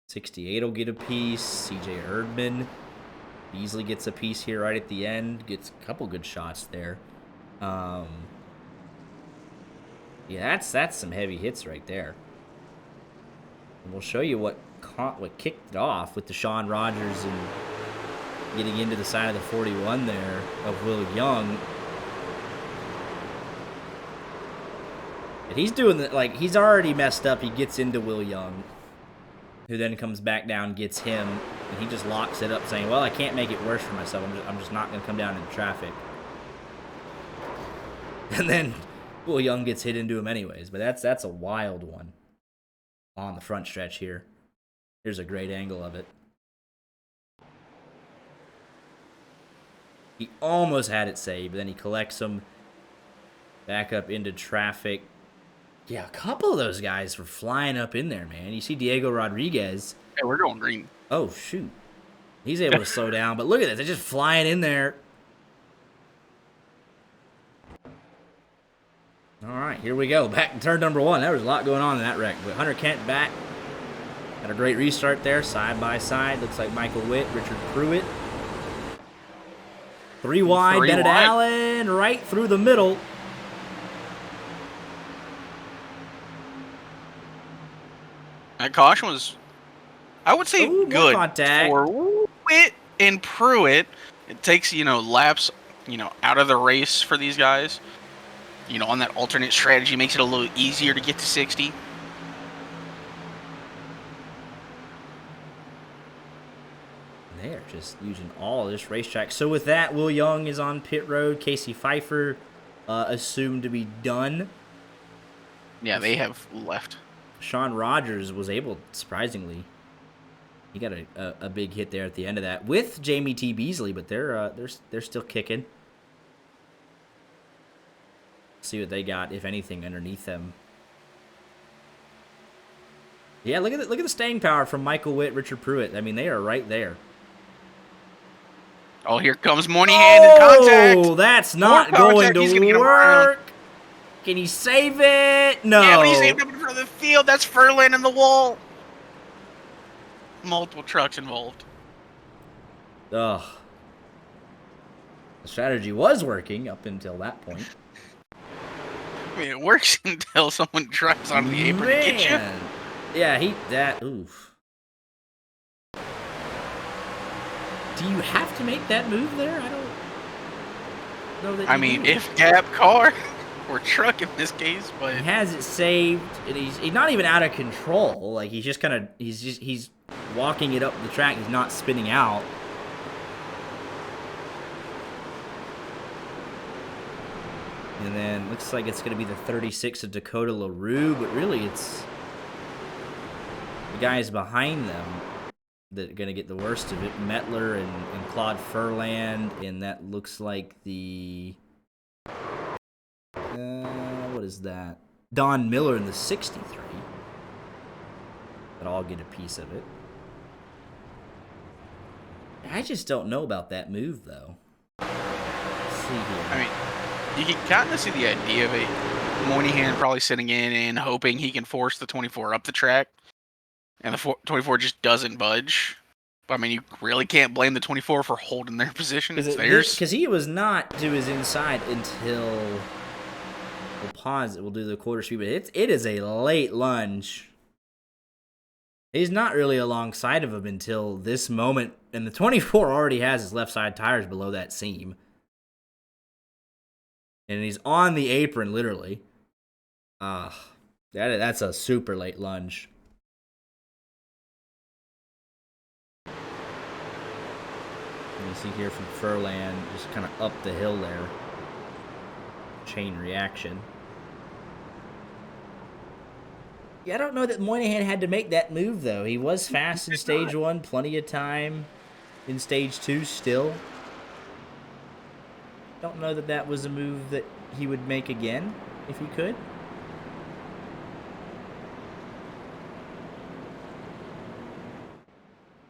68 will get a piece. CJ Erdman easily gets a piece here right at the end. Gets a couple good shots there. Yeah, that's some heavy hits right there. And we'll show you what kicked it off with the Sean Rogers and getting into the side of the 41 there of Will Young. And he's doing he's already messed up. He gets into Will Young, who then comes back down, gets him, and he just locks it up, saying, well, I can't make it worse for myself. I'm just not going to come down into traffic. And then Will Young gets hit into him anyways, but that's a wild one on the front stretch here. Here's a great angle of it. He almost had it saved, but then he collects him back up into traffic. Yeah, a couple of those guys were flying up in there, man. You see Diego Rodriguez. Hey, we're going green. Oh, shoot. He's able to slow down, but look at this. They're just flying in there. All right, here we go. Back to turn number 1. There was a lot going on in that wreck, but Hunter Kent back Got a great restart there, side by side. Looks like Michael Witt, Richard Pruitt. 3 wide, Three Bennett wide. Allen right through the middle. That caution was, I would say, Ooh, more good contact. for Witt and Pruitt. It takes, laps, out of the race for these guys. On that alternate strategy, makes it a little easier to get to 60. They are just using all of this racetrack. So with that, Will Young is on pit road. Casey Pfeiffer assumed to be done. Yeah, they have left. Sean Rogers was able, surprisingly, he got a big hit there at the end of that with Jamie T. Beasley, but they're still kicking. See what they got, if anything, underneath them. Yeah, look at the staying power from Michael Witt, Richard Pruitt. I mean, they are right there. Oh, here comes Moynihan in contact. Oh, that's not More going contact. He's gonna to get him around. work. Can he save it? No. Yeah, but he saved up in front of the field. That's Furlan in the wall. Multiple trucks involved. Ugh. The strategy was working up until that point. I mean, it works until someone drives onto the apron to get you. Man. Yeah, oof. Do you have to make that move there? I don't know that I you mean, do. if Gap car or truck in this case, but He has it saved, and he's not even out of control. Like, he's just kind of, he's walking it up the track. He's not spinning out. And then looks like it's going to be the 36 of Dakota LaRue, but really it's the guys behind them that are going to get the worst of it. Mettler and Claude Furland, and that looks like the what is that? Don Miller in the 63. But I'll get a piece of it. I just don't know about that move, though. Let's see here. I mean, you can kind of see the idea of it. Moynihan probably sitting in and hoping he can force the 24 up the track, and the 24 just doesn't budge. But I mean, you really can't blame the 24 for holding their position. It's theirs. Because he was not to his inside until... We'll pause it. We'll do the quarter speed, but it is a late lunge. He's not really alongside of him until this moment, and the 24 already has his left side tires below that seam. And he's on the apron, literally. That's a super late lunge. You see here from Furlan, just kind of up the hill there. Chain reaction. Yeah, I don't know that Moynihan had to make that move, though. He was fast in stage 1, plenty of time in stage 2 still. Don't know that that was a move that he would make again, if he could.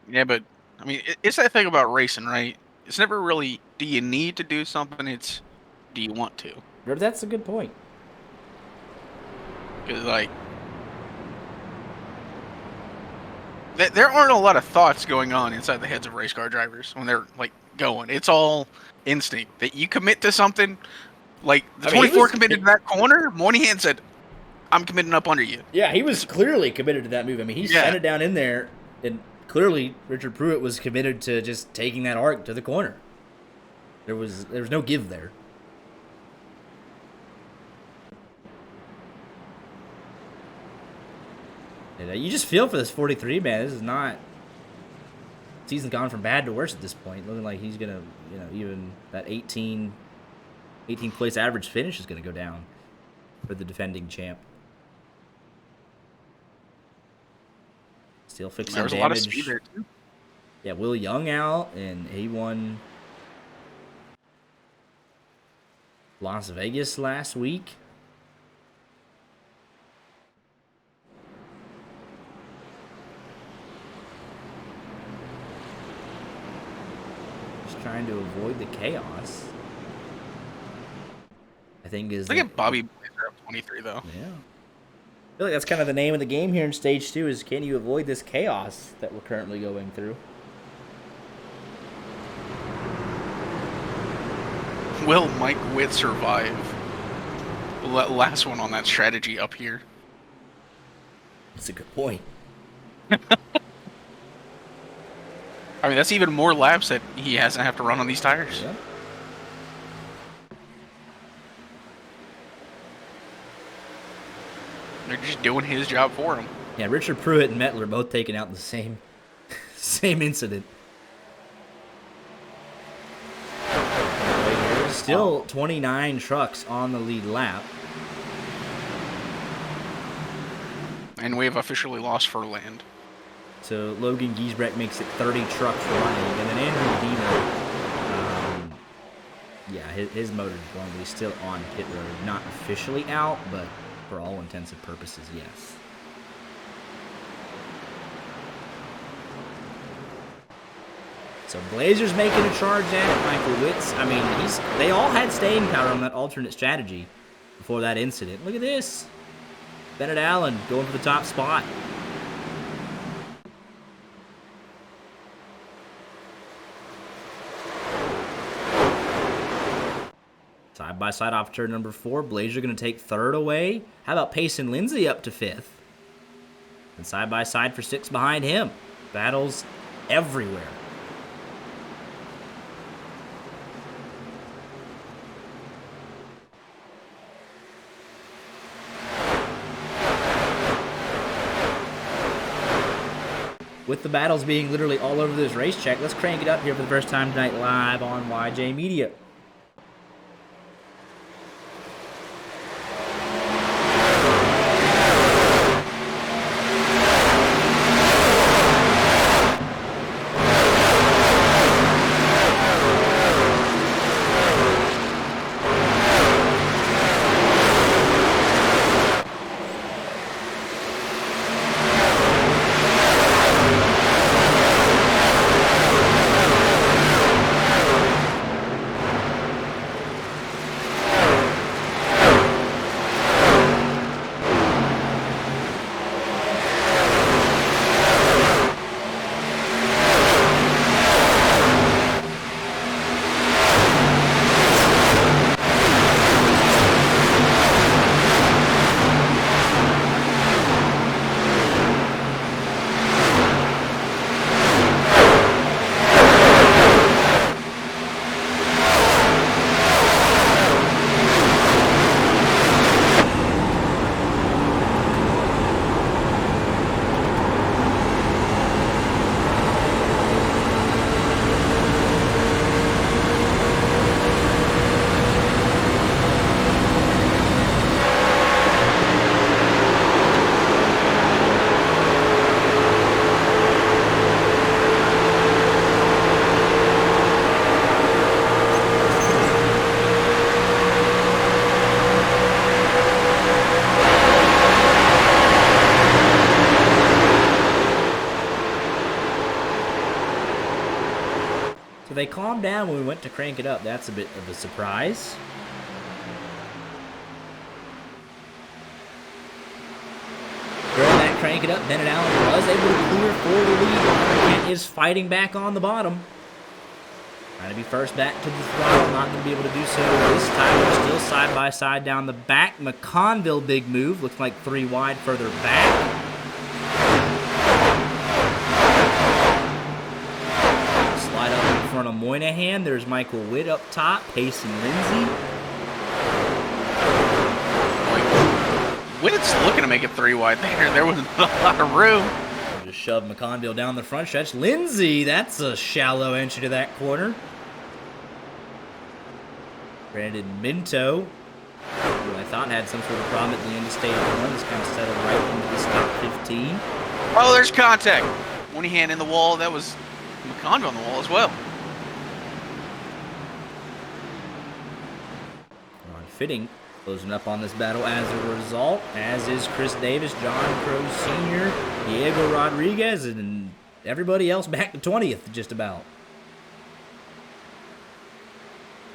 Yeah, but I mean, it's that thing about racing, right? It's never really, do you need to do something? It's, do you want to? That's a good point. Because, like, there aren't a lot of thoughts going on inside the heads of race car drivers when they're, like, going. It's all instinct. That you commit to something, like, the 24 committed to that corner, Moynihan said, I'm committing up under you. Yeah, he was clearly committed to that move. I mean, he sent it down in there, and clearly Richard Pruitt was committed to just taking that arc to the corner. There was no give there. And you just feel for this 43 man. This is not. Season's gone from bad to worse at this point. Looking like he's gonna, even that 18th place average finish is gonna go down for the defending champ. Still fixing There was damage. a lot of speed there, too. Yeah, Will Young out, and he won Las Vegas last week. Just trying to avoid the chaos. I think is. Look at Bobby Blazer up 23, though. Yeah. feel like that's kind of the name of the game here in Stage 2 is can you avoid this chaos that we're currently going through? Will Mike Witt survive? Last one on that strategy up here. That's a good point. I mean, that's even more laps that he hasn't have to run on these tires. Yeah. They're just doing his job for him. Yeah, Richard Pruitt and Mettler both taken out in the same incident. There's still 29 trucks on the lead lap. And we have officially lost Furland. So Logan Giesbrecht makes it 30 trucks running, and then Andrew Dino, yeah, his motor is going to be still on pit road, not officially out, but for all intents and purposes, yes. So Blazer's making a charge at it. Michael Witts, I mean, they all had staying power on that alternate strategy before that incident. Look at this. Bennett Allen going for the top spot. Side by side off turn number 4. Blazer going to take third away. How about Payson Lindsay up to 5th? And side by side for 6 behind him. Battles everywhere. With the battles being literally all over this racetrack, let's crank it up here for the first time tonight live on YJ Media. So they calmed down when we went to crank it up. That's a bit of a surprise. During that crank it up, Bennett Allen was able to clear for the lead. Kent is fighting back on the bottom. Trying to be first back to the throttle. Not going to be able to do so this time. We're still side by side down the back. McConville, big move. Looks like 3 wide further back. Slide up in front of Moynihan. There's Michael Witt up top. Payson Lindsay. Witt's looking to make it 3 wide there. There wasn't a lot of room. Just shove McConville down the front stretch. Lindsay, that's a shallow entry to that corner. Brandon Minto, who I thought had some sort of problem at the end of stage 1, just kind of settled right into this top 15. Oh, there's contact. Moynihan in the wall. That was McConville on the wall as well. Ron Fitting closing up on this battle as a result, as is Chris Davis, John Crow Sr., Diego Rodriguez, and everybody else back to 20th just about.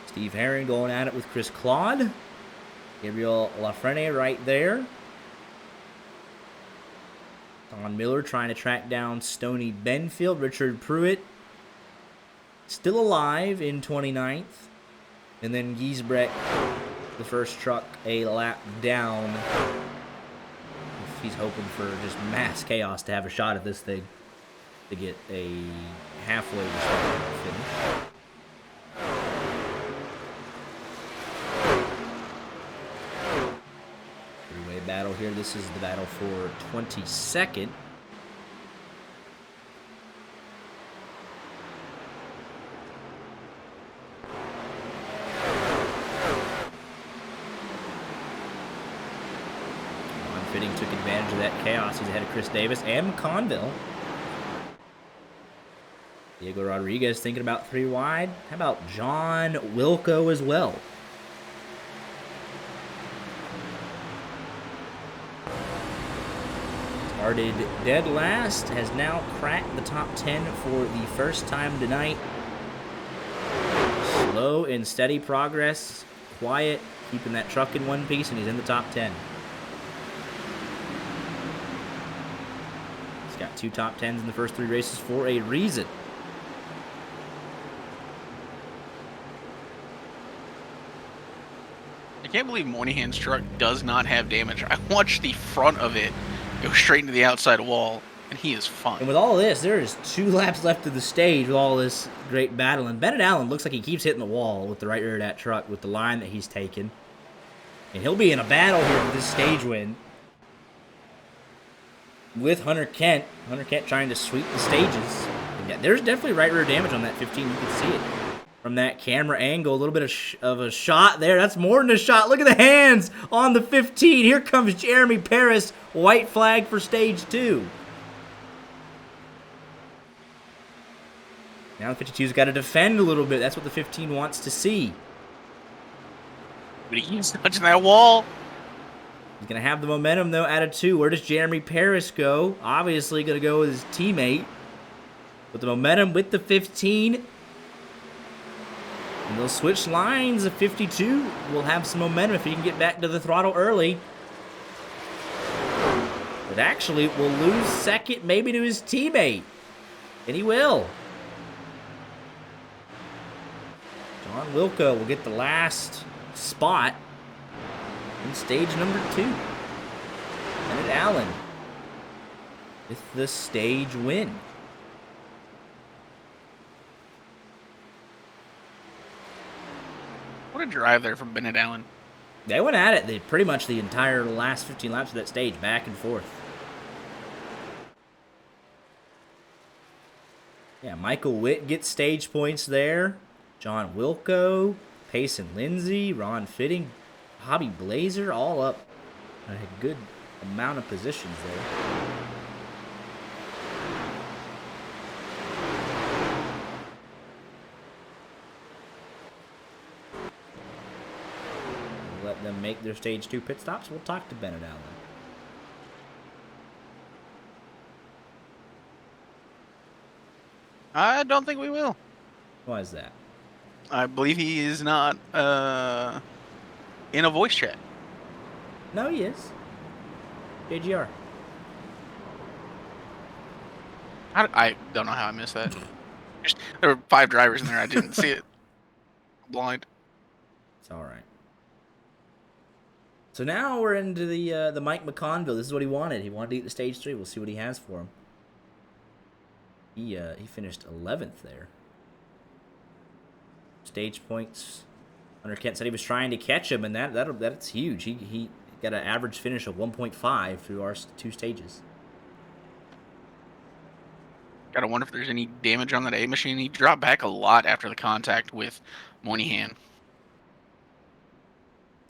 Steve Herron going at it with Chris Claude. Gabriel Lafrene right there. Sean Miller trying to track down Stony Benfield. Richard Pruitt still alive in 29th. And then Giesbrecht, the first truck, a lap down. He's hoping for just mass chaos to have a shot at this thing to get a halfway respectable finish. Three-way battle here. This is the battle for 22nd. Fitting took advantage of that chaos. He's ahead of Chris Davis and McConville. Diego Rodriguez thinking about 3 wide. How about John Wilco as well? Started dead last, has now cracked the top 10 for the first time tonight. Slow and steady progress, quiet, keeping that truck in one piece, and he's in the top 10. He's got 2 top 10s in the first 3 races for a reason. I can't believe Moynihan's truck does not have damage. I watched the front of it go straight into the outside wall, and he is fine. And with all this, there is 2 laps left of the stage with all this great battle. And Bennett Allen looks like he keeps hitting the wall with the right rear of that truck with the line that he's taken. And he'll be in a battle here for this stage win with Hunter Kent. Hunter Kent trying to sweep the stages. And yeah, there's definitely right rear damage on that 15. You can see it from that camera angle. A little bit of a shot there. That's more than a shot. Look at the hands on the 15. Here comes Jeremy Paris. White flag for stage 2. Now the 52's got to defend a little bit. That's what the 15 wants to see. But he's touching that wall. He's going to have the momentum, though, out of 2. Where does Jeremy Paris go? Obviously going to go with his teammate. With the momentum with the 15. And they'll switch lines. The 52 will have some momentum if he can get back to the throttle early. But actually will lose second, maybe to his teammate. And he will. John Wilco will get the last spot in stage number 2. Bennett Allen with the stage win. What a drive there from Bennett Allen. They went at it pretty much the entire last 15 laps of that stage, back and forth. Yeah, Michael Witt gets stage points there. John Wilco, Payson Lindsay, Ron Fitting, Bobby Blazer, all up a good amount of positions there. Let them make their stage 2 pit stops. We'll talk to Bennett Allen. I don't think we will. Why is that? I believe he is not in a voice chat. No, he is. JGR. I don't know how I missed that. There were 5 drivers in there. I didn't see it. Blind. It's all right. So now we're into the Mike McConville. This is what he wanted. He wanted to get the stage 3. We'll see what he has for him. He finished 11th there. Stage points. Hunter Kent said he was trying to catch him, and that's huge. He got an average finish of 1.5 through our 2 stages. Gotta wonder if there's any damage on that A machine. He dropped back a lot after the contact with Moynihan.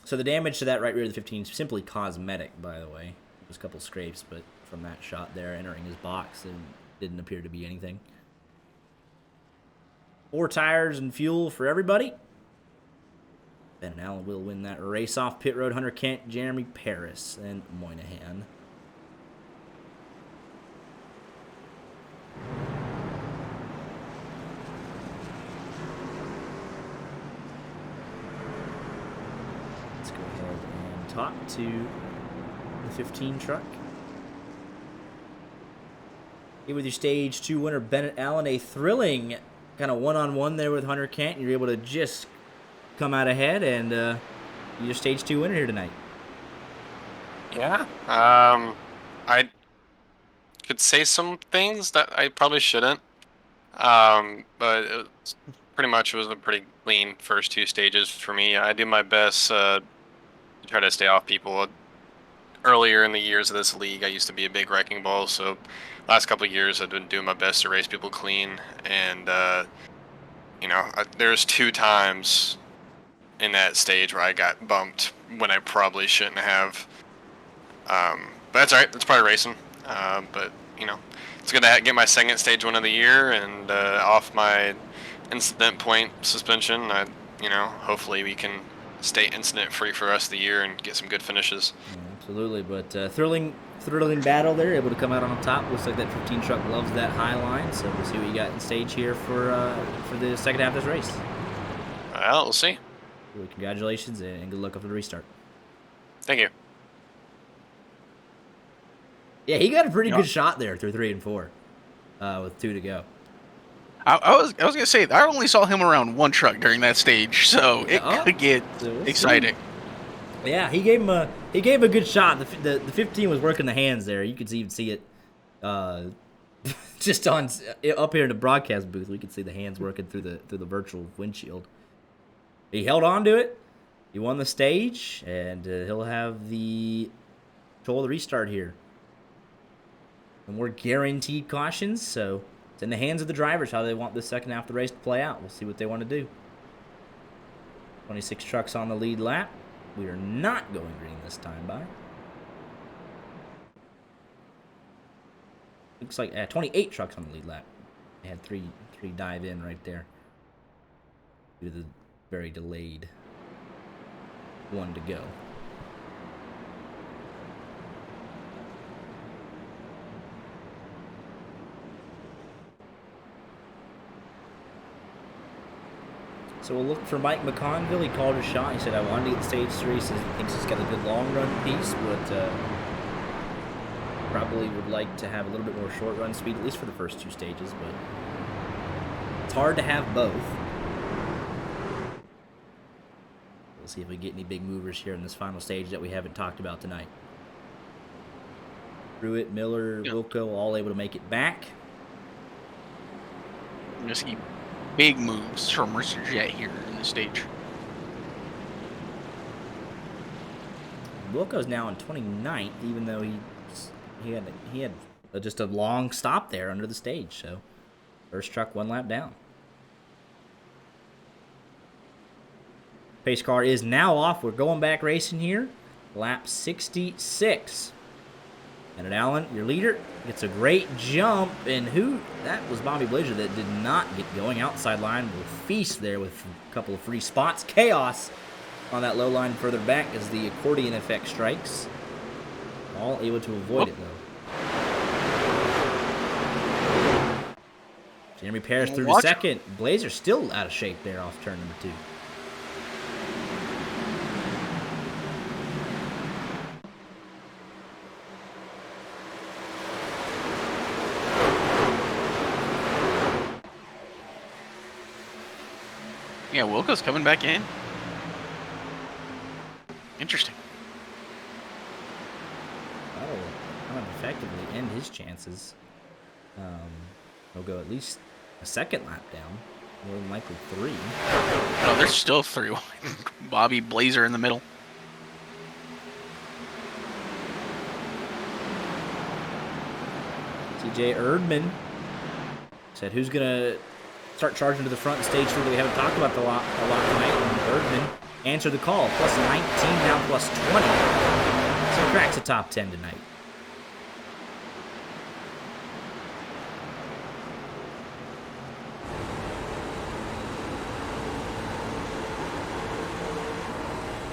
So the damage to that right rear of the 15 is simply cosmetic, by the way. There's a couple scrapes, but from that shot there entering his box, it didn't appear to be anything. 4 tires and fuel for everybody. Bennett Allen will win that race off pit road. Hunter Kent, Jeremy Paris, and Moynihan. Let's go ahead and talk to the 15 truck. Here with your stage 2 winner, Bennett Allen. A thrilling kind of one-on-one there with Hunter Kent. You're able to just come out ahead, and you're your stage 2 winner here tonight. Yeah. I could say some things that I probably shouldn't. But pretty much it was a pretty clean first 2 stages for me. I do my best to try to stay off people. Earlier in the years of this league, I used to be a big wrecking ball, so last couple of years I've been doing my best to race people clean. And there's 2 times in that stage where I got bumped when I probably shouldn't have. But that's all right. That's part of racing. But it's good to get my second stage win of the year and off my incident point suspension. Hopefully we can stay incident free for the rest of the year and get some good finishes. Yeah, absolutely, but thrilling battle there. Able to come out on top. Looks like that 15 truck loves that high line. So we'll see what you got in stage here for the second half of this race. Well, we'll see. Well, congratulations and good luck after the restart. Thank you. Yeah, he got a pretty good shot there through 3 and 4, with 2 to go. I was gonna say I only saw him around one truck during that stage, so it could get exciting. Yeah, he gave him a good shot. The 15 was working the hands there. You could even see it, just on up here in the broadcast booth. We could see the hands working through the virtual windshield. He held on to it. He won the stage, and he'll have the control of the restart here. And more guaranteed cautions, so it's in the hands of the drivers how they want this second half of the race to play out. We'll see what they want to do. 26 trucks on the lead lap. We are not going green this time by. Looks like 28 trucks on the lead lap. They had three dive in right there due to the very delayed one to go. So we'll look for Mike McConville. He called a shot. He said, I wanted to get the stage 3. He says he thinks he's got a good long run piece, but probably would like to have a little bit more short run speed, at least for the first 2 stages, but it's hard to have both. We'll see if we get any big movers here in this final stage that we haven't talked about tonight. Pruitt, Miller, Wilco, all able to make it back. You see big moves from Mercer Jet here in the stage. Wilco's now in 29th, even though he had just a long stop there under the stage. So first truck 1 lap down. Pace car is now off. We're going back racing here. Lap 66. And Allen, your leader, gets a great jump. And that was Bobby Blazer that did not get going. Outside line will feast there with a couple of free spots. Chaos on that low line further back as the accordion effect strikes. All able to avoid it, though. Jeremy Parrish through to second. Blazer still out of shape there off turn number 2. Yeah, Wilco's coming back in. Interesting. That'll kind of effectively end his chances. He'll go at least a second lap down. More than likely 3. No, there's still 3. Bobby Blazer in the middle. TJ Erdman said, who's going to start charging to the front stage 3 that we haven't talked about a lot tonight? And Erdman answered the call. Plus 19, now plus 20. So he cracks the top 10 tonight.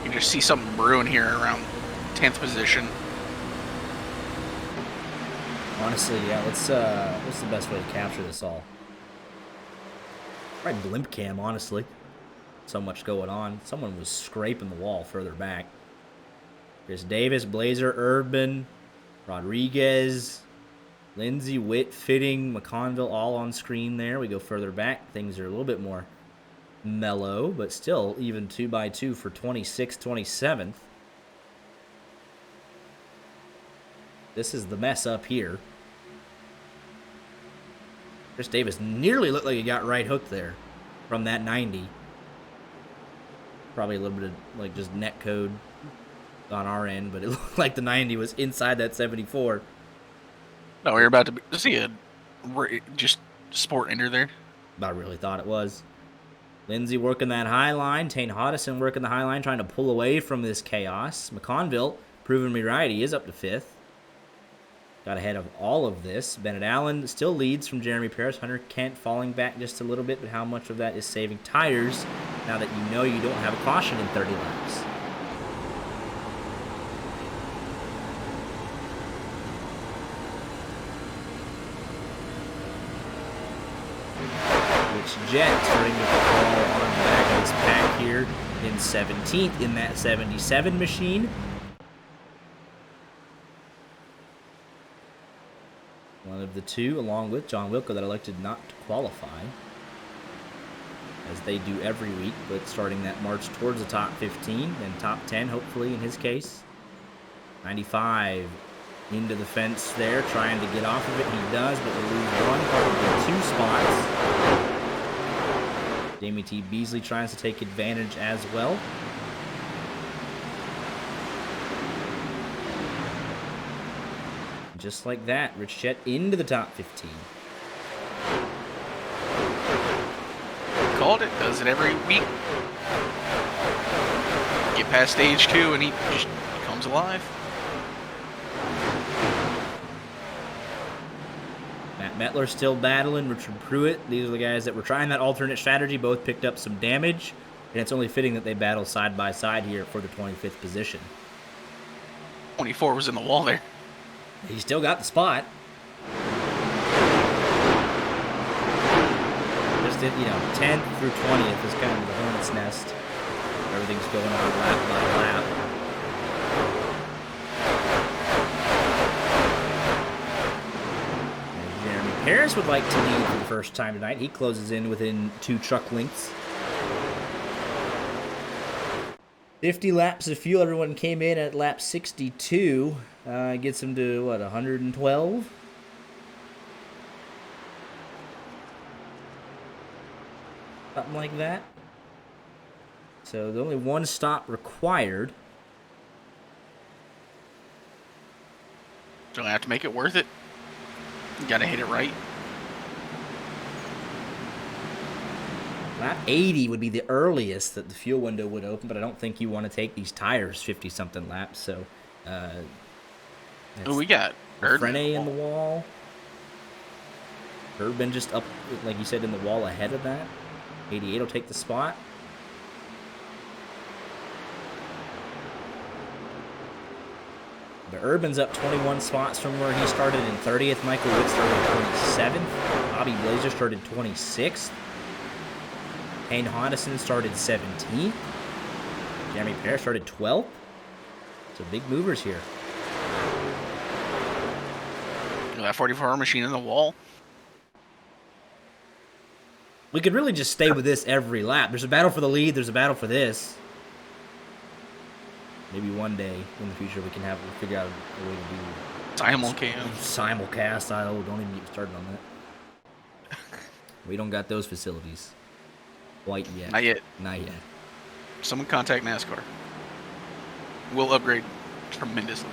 You just see something brewing here around 10th position. Honestly, yeah. What's the best way to capture this all? Probably blimp cam, honestly. So much going on. Someone was scraping the wall further back. Chris Davis, Blazer, Urban, Rodriguez. Lindsay, Witt, Fitting, McConville all on screen there. We go further back. Things are a little bit more mellow, but still even 2x2 for 26th, 27th. This is the mess up here. Chris Davis nearly looked like he got right hooked there from that 90. Probably a little bit of like just net code on our end, but it looked like the 90 was inside that 74. No, we're about to see a just sport ender there. I really thought it was. Lindsay working that high line. Tane Hodison working the high line, trying to pull away from this chaos. McConville proving me right. He is up to 5th. Got ahead of all of this. Bennett Allen still leads from Jeremy Paris. Hunter Kent falling back just a little bit, but how much of that is saving tires now that you know you don't have a caution in 30 laps? Rich Jet starting to fall on the back of this pack here in 17th in that 77 machine. One of the two, along with John Wilco, that elected not to qualify, as they do every week, but starting that march towards the top 15 and top 10, hopefully, in his case. 95 into the fence there, trying to get off of it. He does, but we lose one, probably 2 spots. Jamie T. Beasley tries to take advantage as well. Just like that, Rich Chet into the top 15. Called it. Does it every week. Get past stage 2 and he just comes alive. Matt Mettler still battling. Richard Pruitt. These are the guys that were trying that alternate strategy. Both picked up some damage. And it's only fitting that they battle side by side here for the 25th position. 24 was in the wall there. He still got the spot. Just did, 10th through 20th is kind of the hornet's nest. Everything's going on lap by lap. And Jeremy Paris would like to lead for the first time tonight. He closes in within 2 truck lengths. 50 laps of fuel. Everyone came in at lap 62. Gets him to, 112? Something like that. So there's only 1 stop required. Don't have to make it worth it. You gotta hit it right. Lap 80 would be the earliest that the fuel window would open, but I don't think you want to take these tires 50-something laps, so... Oh, we got Frene in the wall. Urban just up, like you said, in the wall ahead of that. 88 will take the spot. But Urban's up 21 spots from where he started in 30th. Michael Witt started 27th. Bobby Blazer started 26th. Hayne Hodison started 17th. Jeremy Paris started 12th. So big movers here. That 44 machine in the wall. We could really just stay with this every lap. There's a battle for the lead. There's a battle for this. Maybe one day in the future we'll figure out a way to do simulcast. Don't even get started on that. We don't got those facilities quite yet. Not yet. Not yet. Someone contact NASCAR. We'll upgrade tremendously.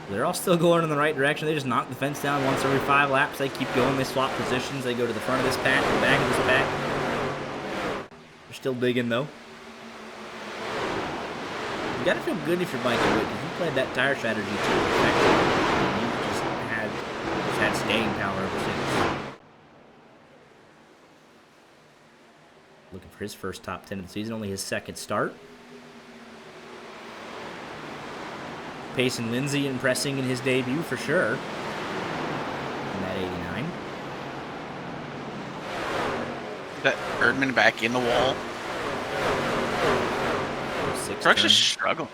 They're all still going in the right direction. They just knock the fence down once every 5 laps. They keep going. They swap positions. They go to the front of this pack, the back of this pack. They're still digging, though. You gotta feel good if you're Michael Witt, because you played that tire strategy to perfection. You just had staying power ever since. Looking for his first top 10 of the season, only his 2nd start. Payson Lindsay impressing in his debut for sure. In that 89. That Erdman back in the wall. Truck's just struggling.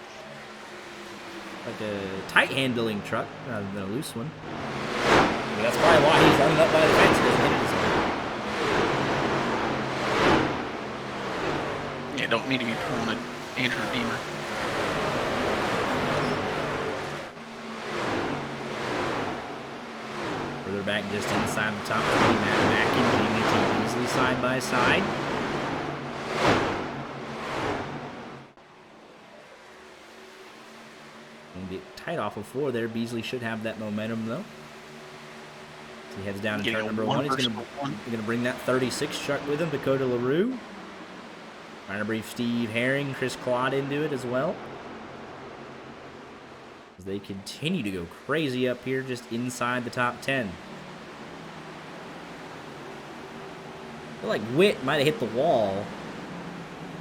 like a tight handling truck rather than a loose one. But that's probably why he's running up by the fence. He doesn't hit it as hard. Yeah, don't need to be pulling an Andrew Beamer. Further back, just inside the top 3, Matt Mack and Jamie T. Beasley side by side. And get tight off of 4 there. Beasley should have that momentum though. So he heads down to turn number 1. He's going to bring that 36 truck with him, Dakota LaRue. Trying to brief Steve Herring, Chris Claude into it as well. As they continue to go crazy up here just inside the top 10. I feel like Witt might have hit the wall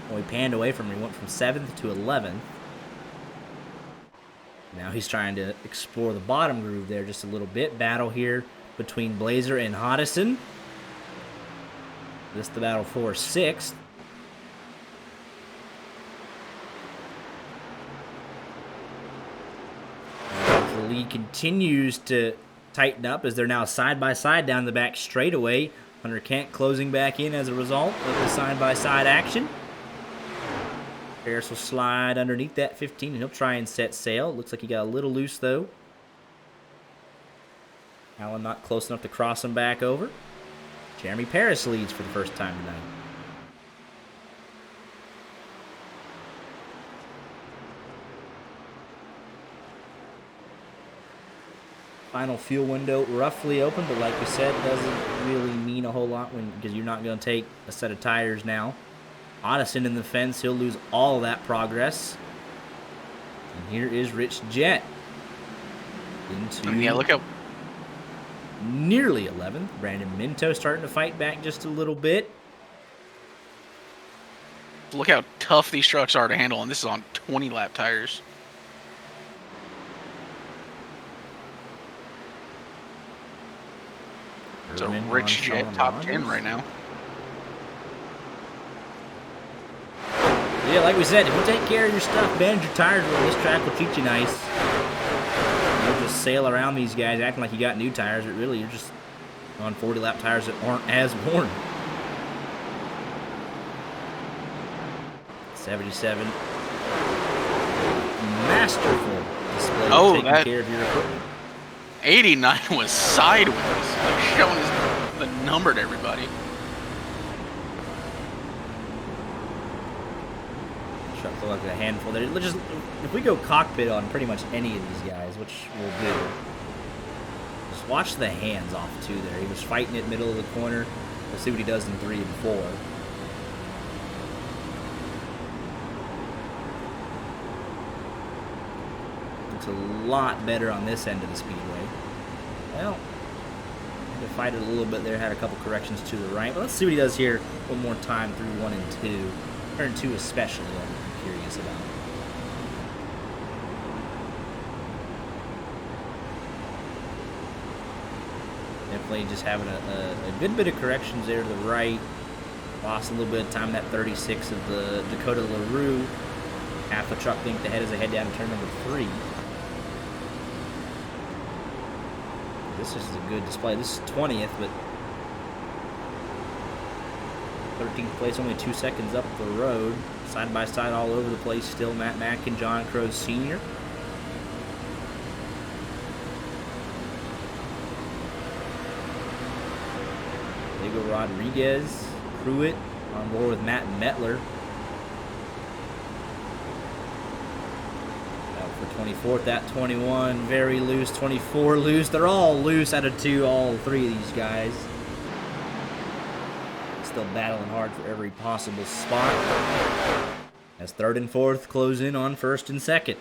when we panned away from him. He went from 7th to 11th. Now he's trying to explore the bottom groove there just a little bit. Battle here between Blazer and Hodison. This the battle for 6th. The lead continues to tighten up as they're now side by side down the back straightaway. Hunter Kent closing back in as a result of the side-by-side action. Harris will slide underneath that 15, and he'll try and set sail. Looks like he got a little loose, though. Allen not close enough to cross him back over. Jeremy Paris leads for the first time tonight. Final fuel window roughly open, but like we said, doesn't really mean a whole lot because you're not going to take a set of tires now. Otteson in the fence, he'll lose all of that progress. And here is Rich Jett into Look out. nearly 11th. Brandon Minto starting to fight back just a little bit. Look how tough these trucks are to handle, and this is on 20 lap tires. It's a Rich Jett top 10 right now. Yeah, like we said, if you take care of your stuff, manage your tires well, this track will treat you nice. You'll just sail around these guys acting like you got new tires, but really you're just on 40-lap tires that aren't as worn. 77. Masterful display of taking care of your equipment. 89 was sideways, like showing the number to everybody. Truck look like a handful there. Just if we go cockpit on pretty much any of these guys, which we'll do, just watch the hands off too there. He was fighting it middle of the corner. We'll see what he does in 3 and 4. Looks a lot better on this end of the speedway. Well, had to fight it a little bit there. Had a couple corrections to the right. But let's see what he does here one more time through 1 and 2. Turn 2 especially, I'm curious about. Definitely just having a good bit of corrections there to the right. Lost a little bit of time, that 36 of the Dakota LaRue. Half a truck length ahead as they head down to turn number 3. This is a good display. This is 20th, but 13th place, only 2 seconds up the road. Side by side all over the place still, Matt Mack and John Crowe Sr. Diego Rodriguez, Pruitt on board with Matt Mettler. Out for 24th at 21, very loose, 24 loose. They're all loose out of 2, all 3 of these guys. Still battling hard for every possible spot. As 3rd and 4th close in on 1st and 2nd.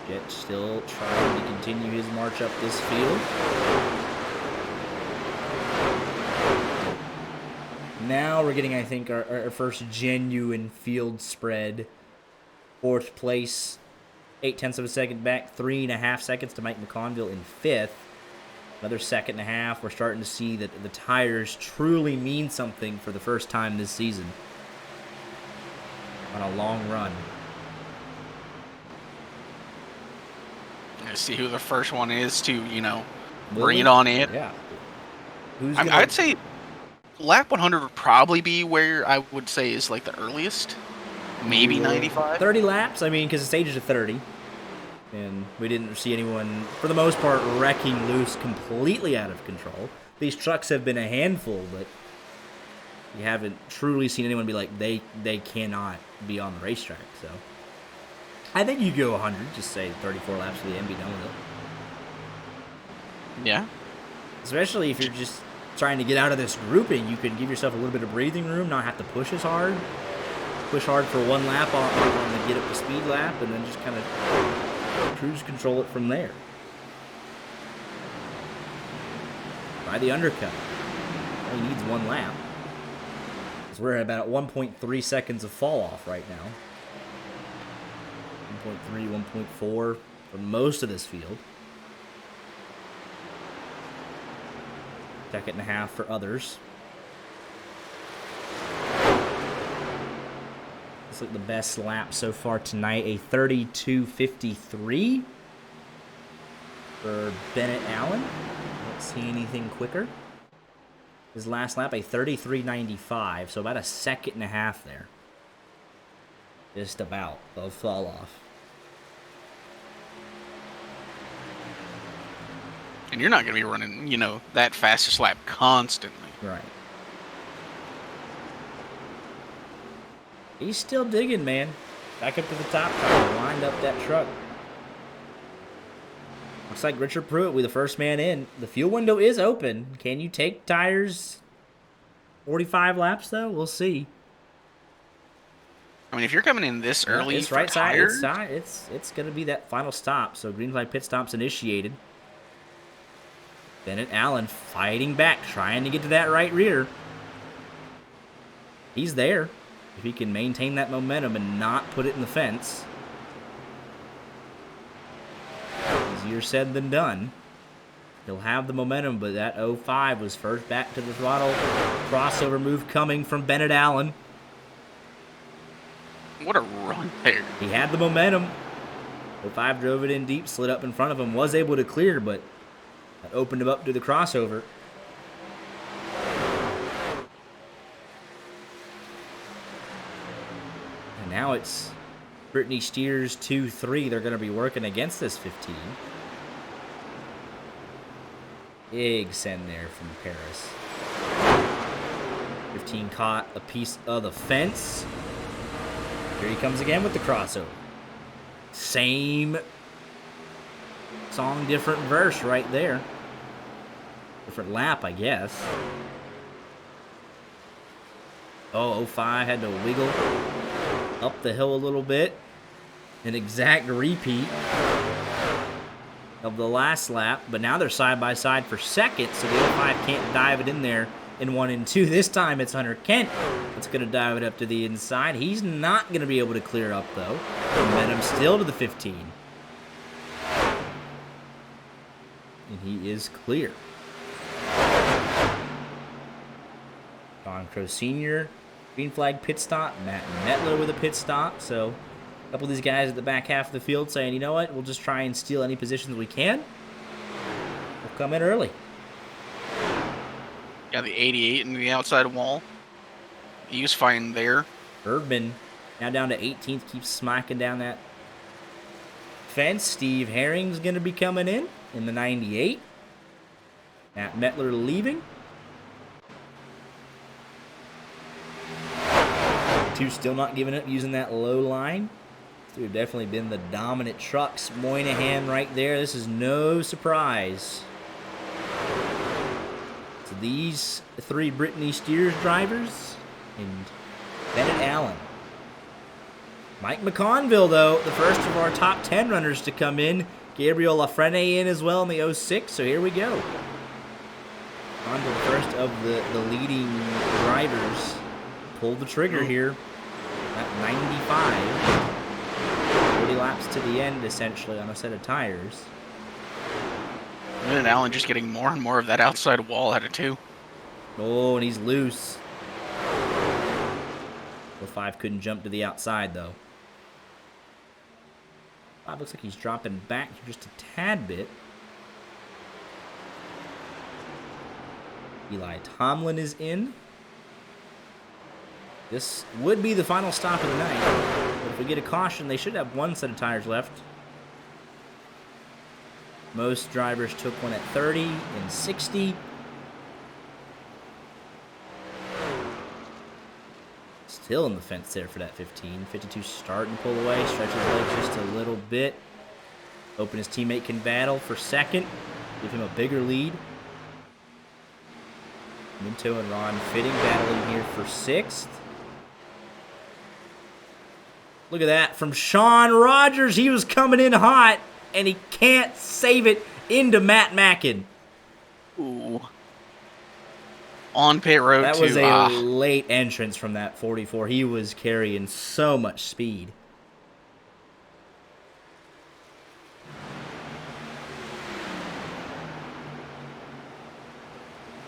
Jett still trying to continue his march up this field. Now we're getting, I think, our first genuine field spread. 4th place. 0.8 of a second back, 3.5 seconds to Mike McConville in 5th. Another second and a half. We're starting to see that the tires truly mean something for the first time this season. On a long run. Let's see who the first one is to, bring Lily? it on in. Yeah. Who's I'd say lap 100 would probably be where I would say is like the earliest. Maybe 95. 30 laps? I mean, because the stage is at 30. And we didn't see anyone, for the most part, wrecking loose completely out of control. These trucks have been a handful, but you haven't truly seen anyone be like, they cannot be on the racetrack. So I think you go 100, just say 34 laps for the end, be done with it. Yeah. Especially if you're just trying to get out of this grouping, you can give yourself a little bit of breathing room, not have to push as hard. Push hard for one lap on the get up to speed lap, and then just kind of cruise control it from there. Try the undercut. Only needs one lap. Because we're at about 1.3 seconds of fall off right now. 1.3, 1.4 for most of this field. Second and a half for others. Looks like the best lap so far tonight, a 32:53 for Bennett Allen. Don't see anything quicker. His last lap, a 33:95, so about a second and a half there. Just about of fall off. And you're not going to be running, that fastest lap constantly. Right. He's still digging, man. Back up to the top, trying to wind up that truck. Looks like Richard Pruitt will be the first man in. The fuel window is open. Can you take tires 45 laps, though? We'll see. I mean, if you're coming in this early, it's right side. It's going to be that final stop. So green flag pit stop's initiated. Bennett Allen fighting back, trying to get to that right rear. He's there. If he can maintain that momentum and not put it in the fence. Easier said than done. He'll have the momentum, but that 05 was first back to the throttle. Crossover move coming from Bennett Allen. What a run there. He had the momentum. 05 drove it in deep, slid up in front of him, was able to clear, but that opened him up to the crossover. And now it's Brittany Steers 2-3. They're going to be working against this 15. Big send there from Paris. 15 caught a piece of the fence. Here he comes again with the crossover. Same song, different verse right there. Different lap, I guess. Oh, 05 had to wiggle up the hill a little bit. An exact repeat of the last lap, but now they're side by side for second, so the 05 can't dive it in there in 1 and 2. This time it's Hunter Kent that's going to dive it up to the inside. He's not going to be able to clear up, though. Momentum still to the 15. And he is clear. Don Crow Sr., green flag pit stop. Matt Metler with a pit stop. So a couple of these guys at the back half of the field saying, you know what, we'll just try and steal any positions we can. We'll come in early. Got the 88 in the outside wall. He was fine there. Erdman now down to 18th, keeps smacking down that fence. Steve Herring's going to be coming in the 98. Matt Metler leaving. Two still not giving up, using that low line. Two have definitely been the dominant trucks. Moynihan right there. This is no surprise. So these three Brittany Steers drivers and Bennett Allen. Mike McConville, though, the first of our top 10 runners to come in. Gabriel Lafrene in as well in the 06, so here we go. On to the first of the leading drivers. Pull the trigger here at 95. 40 laps to the end, essentially, on a set of tires. And Allen just getting more and more of that outside wall out of 2. Oh, and he's loose. 5 couldn't jump to the outside, though. 5 looks like he's dropping back just a tad bit. Eli Tomlin is in. This would be the final stop of the night. But if we get a caution, they should have 1 set of tires left. Most drivers took one at 30 and 60. Still in the fence there for that 15. 52 starting to pull away. Stretch his legs just a little bit. Hoping his teammate can battle for second. Give him a bigger lead. Minto and Ron Fitting battling here for 6th. Look at that from Sean Rogers. He was coming in hot, and he can't save it into Matt Mackin. Ooh. On pit road, That was a late entrance from that 44. He was carrying so much speed.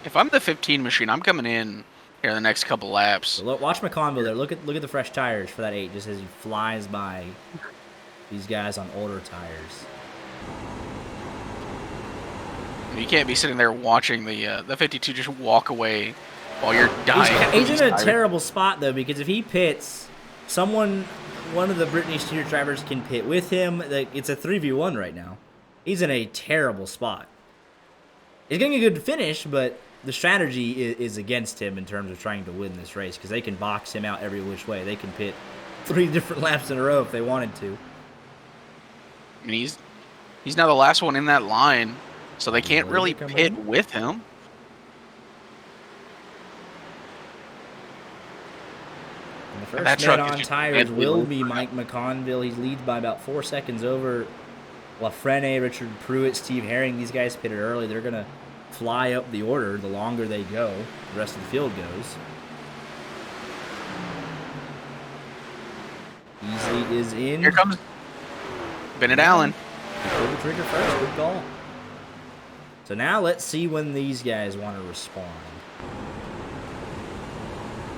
If I'm the 15 machine, I'm coming in here the next couple laps. So look, watch McConville there. Look at the fresh tires for that 8, just as he flies by these guys on older tires. You can't be sitting there watching the 52 just walk away while you're dying. He's in a terrible spot, though, because if he pits, one of the Brittany Stewart drivers can pit with him. It's a 3v1 right now. He's in a terrible spot. He's getting a good finish, but the strategy is against him in terms of trying to win this race, because they can box him out every which way. They can pit 3 different laps in a row if they wanted to. I mean, he's now the last one in that line, so they can't really pit with him. And the first man on tires will be Mike McConville. He leads by about 4 seconds over LaFrenne, Richard Pruitt, Steve Herring. These guys pitted early. They're going to fly up the order the longer they go. The rest of the field goes. Easy is in. Here comes Bennett Allen. He pulled the trigger first. Good call. So now let's see when these guys want to respond.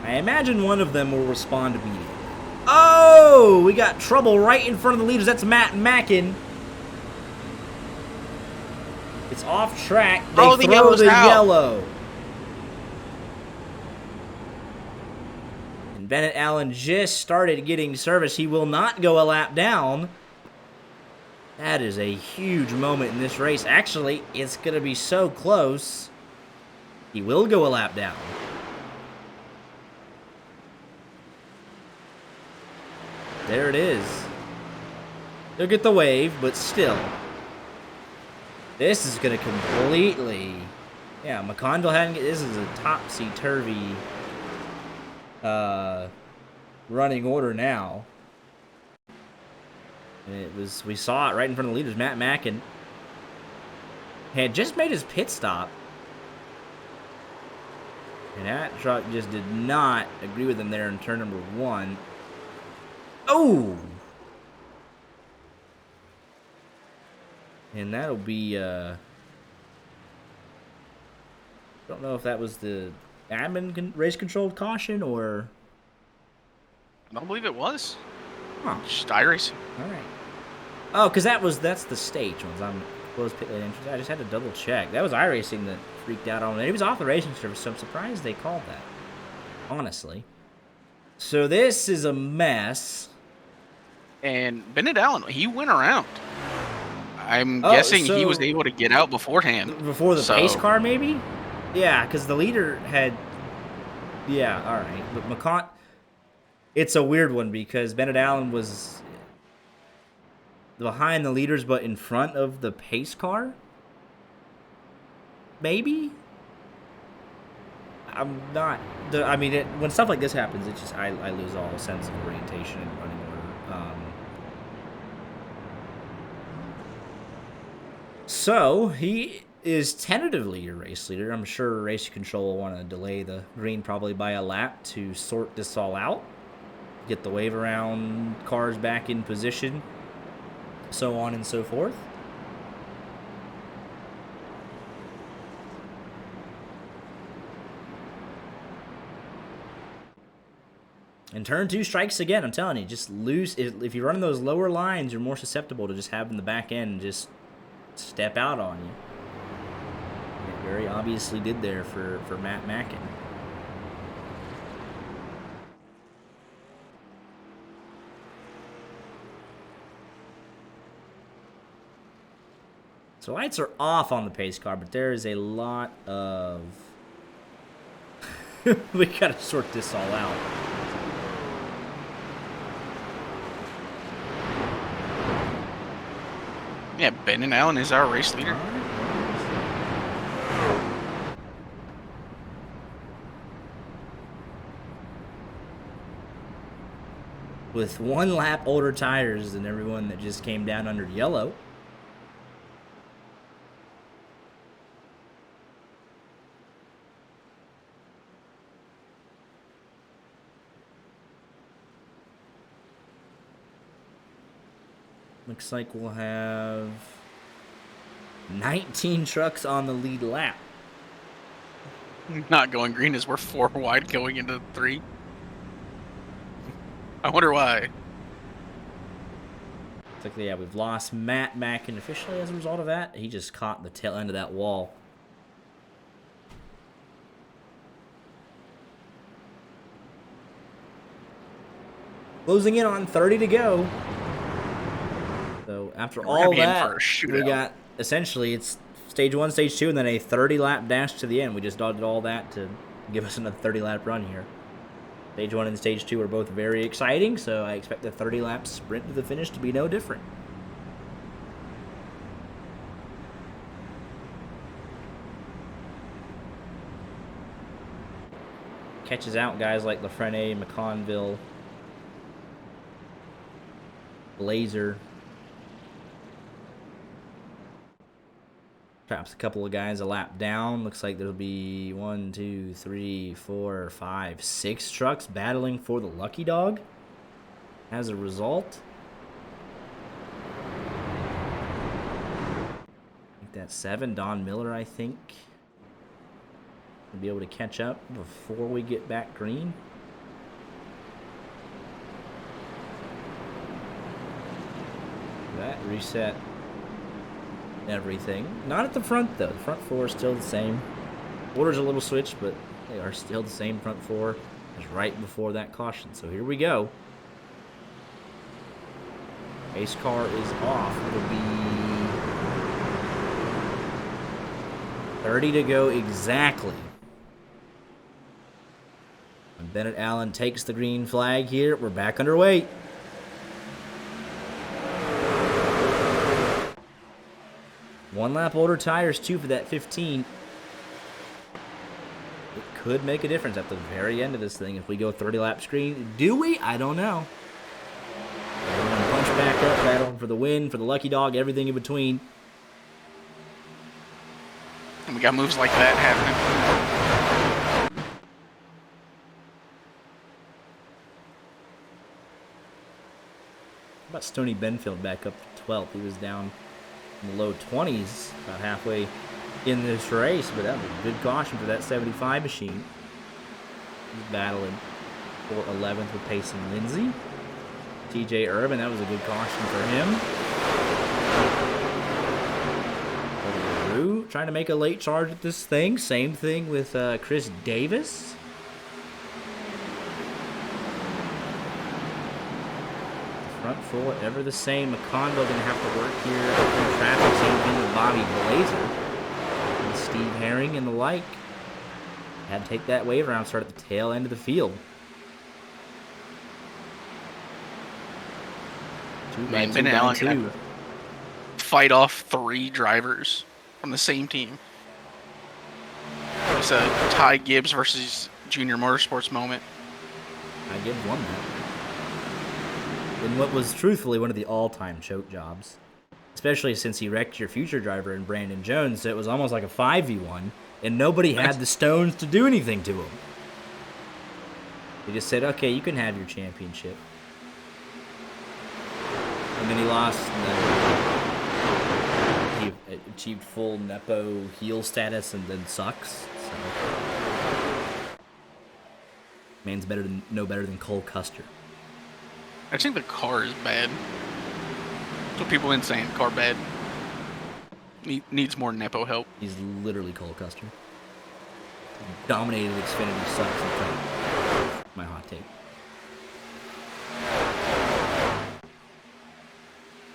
I imagine one of them will respond immediately. Oh! We got trouble right in front of the leaders. That's Matt Mackin. It's off track. They throw the yellow. And Bennett Allen just started getting service. He will not go a lap down. That is a huge moment in this race. Actually, it's going to be so close. He will go a lap down. There it is. He'll get the wave, but still. This is going to completely... Yeah, McConville hadn't... This is a topsy-turvy running order now. And we saw it right in front of the leaders. Matt Mackin had just made his pit stop. And that truck just did not agree with him there in turn number 1. Oh! And that'll be, don't know if that was the admin race-controlled caution or... I don't believe it was. Huh. Just iRacing. All right. Oh, because that's the stage ones. I'm closed pit lane entrance. I just had to double check. That was iRacing that freaked out on it. He was off the racing service, so I'm surprised they called that. Honestly. So this is a mess. And Bennett Allen, he went around. I'm guessing he was able to get out beforehand. Before the pace car, maybe? Yeah, because the leader had... Yeah, all right. But it's a weird one because Bennett Allen was behind the leaders but in front of the pace car? Maybe? I'm not... I mean, when stuff like this happens, it's just... I lose all sense of orientation and running order. So, he is tentatively your race leader. I'm sure race control will want to delay the green probably by a lap to sort this all out. Get the wave around, cars back in position, so on and so forth. And turn 2 strikes again. I'm telling you, just lose. If you're running those lower lines, you're more susceptible to just having the back end just step out on you. It very obviously did there for Matt Mackin. So lights are off on the pace car, but there is a lot of... we gotta sort this all out. Yeah, Ben Allen is our race leader. With 1 lap older tires than everyone that just came down under yellow. Looks like we'll have 19 trucks on the lead lap. Not going green as we're 4 wide going into 3. I wonder why. It's like, yeah, we've lost Matt Mackin officially as a result of that. He just caught the tail end of that wall. Closing in on 30 to go. So after all that, we got essentially it's stage 1, stage 2, and then a 30-lap dash to the end. We just did all that to give us another 30-lap run here. Stage 1 and stage 2 are both very exciting, so I expect the 30-lap sprint to the finish to be no different. Catches out guys like Lafrene, McConville, Blazer. Traps a couple of guys a lap down. Looks like there'll be 1, 2, 3, 4, 5, 6 trucks battling for the lucky dog. As a result, I think that's 7. Don Miller, I think, will be able to catch up before we get back green. That reset everything. Not at the front though. The front 4 is still the same. Order's a little switched, but they are still the same front 4 as right before that caution. So here we go. Pace car is off. It'll be 30 to go exactly. And Bennett Allen takes the green flag here. We're back underway. One lap older tires, too, for that 15. It could make a difference at the very end of this thing if we go 30 laps green. Do we? I don't know. We're going to punch back up, battling for the win, for the lucky dog, everything in between. And we got moves like that happening. How about Stoney Benfield back up to 12th? He was down in the low 20s about halfway in this race, but that was a good caution for that 75 machine. He's battling for 11th with Payson Lindsay. TJ Urban, that was a good caution for him. LaRue trying to make a late charge at this thing. Same thing with Chris Davis. Front 4, ever the same. McConville going to have to work here in traffic. Same thing with Bobby Blazer. And Steve Herring and the like. Had to take that wave around, start at the tail end of the field. Man, Ben Allen can fight off 3 drivers from the same team. It's a Ty Gibbs versus Junior Motorsports moment. Ty Gibbs won that. In what was truthfully one of the all-time choke jobs. Especially since he wrecked your future driver in Brandon Jones, so it was almost like a 5v1, and nobody had the stones to do anything to him. They just said, okay, you can have your championship. And then he lost. He achieved full Nepo heel status and then sucks. So. Man's no better than Cole Custer. I think the car is bad. That's what people have been saying. Car bad. Needs more Nepo help. He's literally Cole Custer. Dominated Xfinity sucks. Okay. My hot take.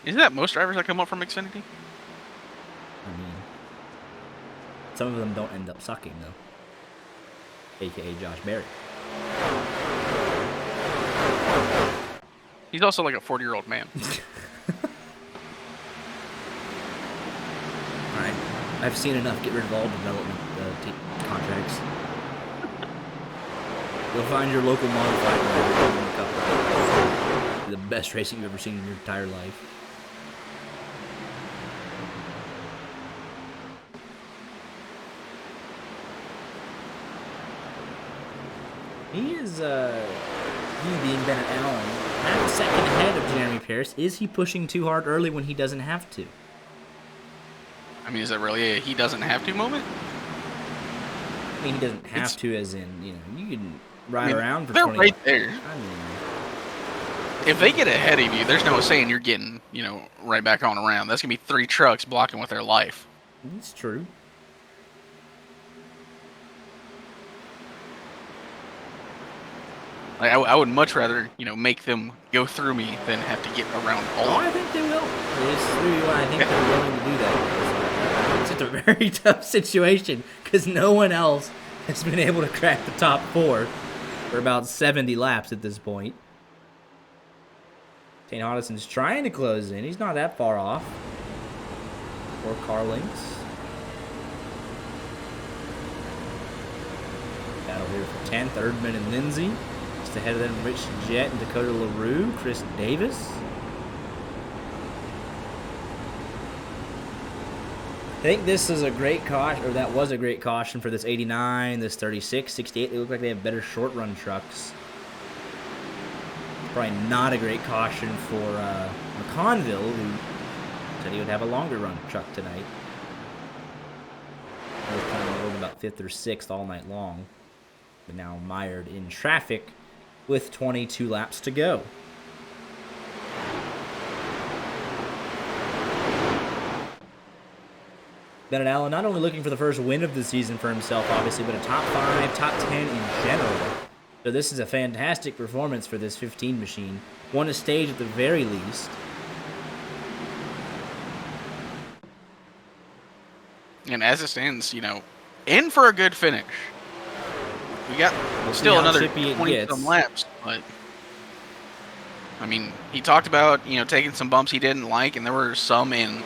Isn't that most drivers that come up from Xfinity? I mean, some of them don't end up sucking, though. AKA Josh Berry. He's also like a 40-year-old man. Alright. I've seen enough. Get rid of all development contracts. You'll find your local modified driver in a couple of days. The best racing you've ever seen in your entire life. He is, he being Bennett Allen, half a second ahead of Jeremy Pierce. Is he pushing too hard early when he doesn't have to? I mean, is that really a he doesn't have to moment? I mean, he doesn't have to, as in, you know, you can ride around for they're 20 right there. I mean, If they get ahead of you, there's no saying you're getting, you know, right back on around. That's going to be 3 trucks blocking with their life. it's true. Like, I would much rather, you know, make them go through me than have to get around all Oh, of I them. think they will. It's really why I think they're willing to do that. It's just a very tough situation because no one else has been able to crack the top 4 for about 70 laps at this point. St. Hodison's trying to close in. He's not that far off. 4 car lengths. Battle here for 10th. Erdman and Lindsay. Just ahead of them, Rich Jett and Dakota LaRue. Chris Davis. I think this is a great caution, or that was a great caution for this 89, this 36, 68. They look like they have better short run trucks. Probably not a great caution for McConville, who said he would have a longer run truck tonight. He was kind of rolling about 5th or 6th all night long, but now mired in traffic with 22 laps to go. Bennett Allen not only looking for the first win of the season for himself, obviously, but a top 5, top 10 in general. So this is a fantastic performance for this 15 machine. Won a stage at the very least. And as it stands, you know, in for a good finish. We got We'll see still how another chippy it 20 some gets. laps, but I mean, he talked about, you know, taking some bumps he didn't like, and there were some in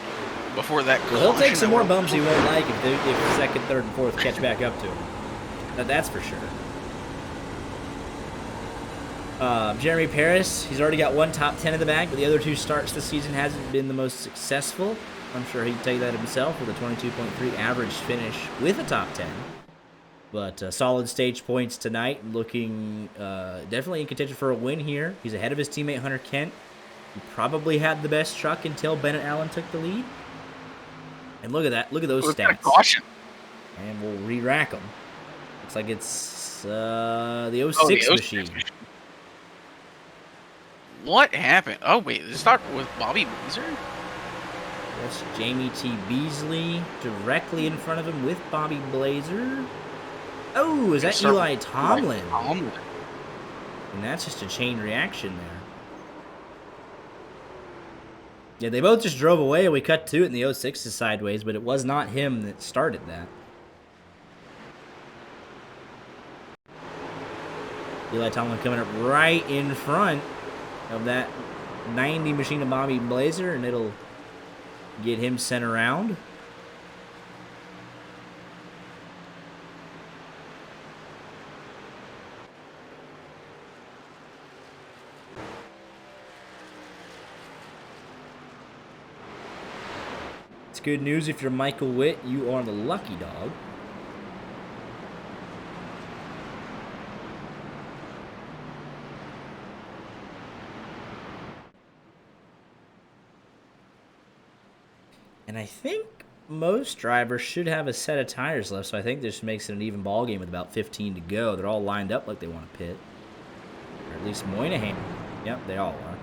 before that. Well, he'll take caution some that more were- bumps he won't like if second, third, and fourth catch back up to him. That's for sure. Jeremy Paris, he's already got 1 top 10 in the bag, but the other 2 starts this season hasn't been the most successful. I'm sure he'd tell you that himself with a 22.3 average finish with a top 10. But solid stage points tonight, looking definitely in contention for a win here. He's ahead of his teammate Hunter Kent, who probably had the best truck until Bennett Allen took the lead. And look at that, look at those We've got a stats. caution. And we'll re-rack them. Looks like it's the 06 Oh, the 06 machine. What happened? Oh wait, this start with Bobby Beezer? That's Jamie T. Beasley directly in front of him with Bobby Blazer. Oh, is that Eli Tomlin? Tomlin. And that's just a chain reaction there. Yeah, they both just drove away. We cut to it in the 06's sideways, but it was not him that started that. Eli Tomlin coming up right in front of that 90 machine of Bobby Blazer, and it'll get him sent around. It's good news if you're Michael Witt. You are the lucky dog. And I think most drivers should have a set of tires left, so I think this makes it an even ball game with about 15 to go. They're all lined up like they want to pit. at least Moynihan. Yep, they all are.